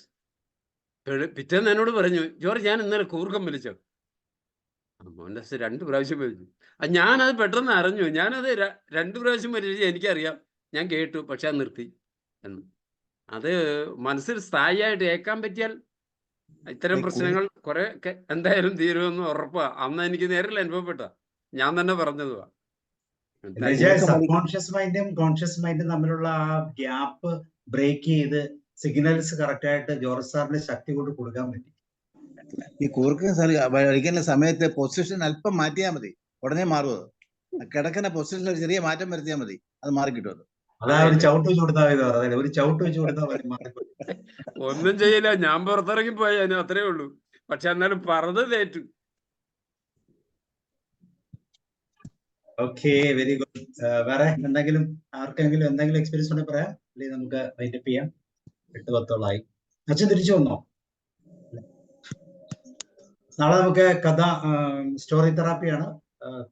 S8: പിറ്റേന്ന് എന്നോട് പറഞ്ഞു, ജോർജ് ഞാൻ ഇന്നലെ കൂർക്കം വലിച്ചോ? മോഹൻദാസ് 2 പ്രാവശ്യം വലിച്ചു. ഞാനത് പെട്ടെന്ന് അറിഞ്ഞു. ഞാനത് 2 പ്രാവശ്യം വലിച്ചു, എനിക്കറിയാം, ഞാൻ കേട്ടു, പക്ഷെ അത് നിർത്തി എന്ന്. അത് മനസ്സിൽ സ്ഥായിയായിട്ട് ഏക്കാൻ പറ്റിയാൽ ഇത്തരം പ്രശ്നങ്ങൾ കുറെ എന്തായാലും തീരുമെന്ന് ഉറപ്പാ. അന്ന് എനിക്ക് നേരിൽ അനുഭവപ്പെട്ട, ഞാൻ തന്നെ പറഞ്ഞതുവാ.
S1: സബ് കോൺഷ്യസ് മൈൻഡും കോൺഷ്യസ് മൈൻഡും തമ്മിലുള്ള ആ ഗ്യാപ്പ് ബ്രേക്ക് ചെയ്ത് സിഗ്നൽസ് കറക്റ്റ് ആയിട്ട് ജോർജ് സാറിന് ശക്തി കൊണ്ട് കൊടുക്കാൻ പറ്റി.
S7: ഈ വലിക്കുന്ന സമയത്ത് പൊസിഷൻ അല്പം മാറ്റിയാൽ മതി, ഉടനെ മാറും. കിടക്കുന്ന പൊസിഷനിൽ ഒരു ചെറിയ മാറ്റം വരുത്തിയാൽ മതി, അത് മാറിക്കിട്ടും.
S1: അതാ ഒരു ചവിട്ട് വെച്ച് കൊടുത്താൽ ഒരു ചവിട്ട് വെച്ച് കൊടുത്താൽ
S8: ഒന്നും ചെയ്യില്ല. ഞാൻ പുറത്തിറങ്ങി പോയി, അതിന് അത്രേ ഉള്ളൂ. പക്ഷെ എന്നാലും പറഞ്ഞത് ഏറ്റു.
S1: Okay, very good. വേറെ എന്തെങ്കിലും ആർക്കെങ്കിലും എന്തെങ്കിലും എക്സ്പീരിയൻസ് ഉണ്ടെങ്കിൽ പറയാം, അല്ലെങ്കിൽ നമുക്ക് വൈൻഡപ്പ് ചെയ്യാം. 8:10 അച്ഛൻ തിരിച്ചു വന്നോ? നാളെ നമുക്ക് കഥ, സ്റ്റോറി തെറാപ്പിയാണ്.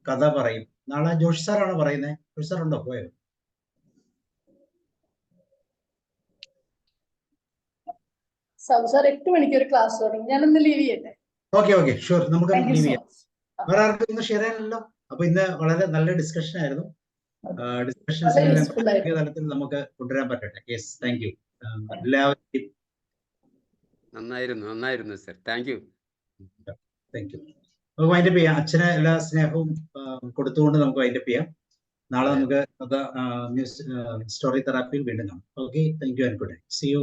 S1: കഥ പറയും. നാളെ ജോഷി സാറാണ് പറയുന്നത്. ജോഷി സാർ ഉണ്ടോ? പോയോ?
S3: സാർ 8 മണിക്ക് ഒരു ക്ലാസ് തുടങ്ങി. ഞാനൊന്ന് ലീവ് ചെയ്യട്ടെ.
S1: ഓക്കെ ഓക്കെ, ഷുവർ, നമുക്ക്
S3: താങ്ക് യു
S1: ലീവ്
S3: സോ
S1: ചെയ്യാം.
S3: മച്ച്.
S1: വേറെ ആർക്കും ഇന്ന് ഷെയർ ചെയ്യാനല്ലോ. അപ്പൊ ഇന്ന് വളരെ നല്ല ഡിസ്കഷൻ ആയിരുന്നു.
S3: വളരെ
S1: ഡിസ്കഷൻസിനെ
S3: യൂസ്ഫുൾ ആയിരുന്നു.
S1: തലത്തിൽ നമുക്ക് കൊണ്ടുവരാൻ പറ്റട്ടെ. Yes, thank you. എല്ലാവരും
S8: നന്നായിരുന്നു sir. Thank you.
S1: Thank you. നമുക്ക് വൈൻഡപ്പ് ചെയ്യാം. അച്ഛന് എല്ലാ സ്നേഹവും കൊടുത്തുകൊണ്ട് നമുക്ക് വൈൻഡപ്പ് ചെയ്യാം. നാളെ നമുക്ക് സ്റ്റോറി തെറാപ്പിയിൽ വീണ്ടും കാണാം. Okay, thank you and good night. See U.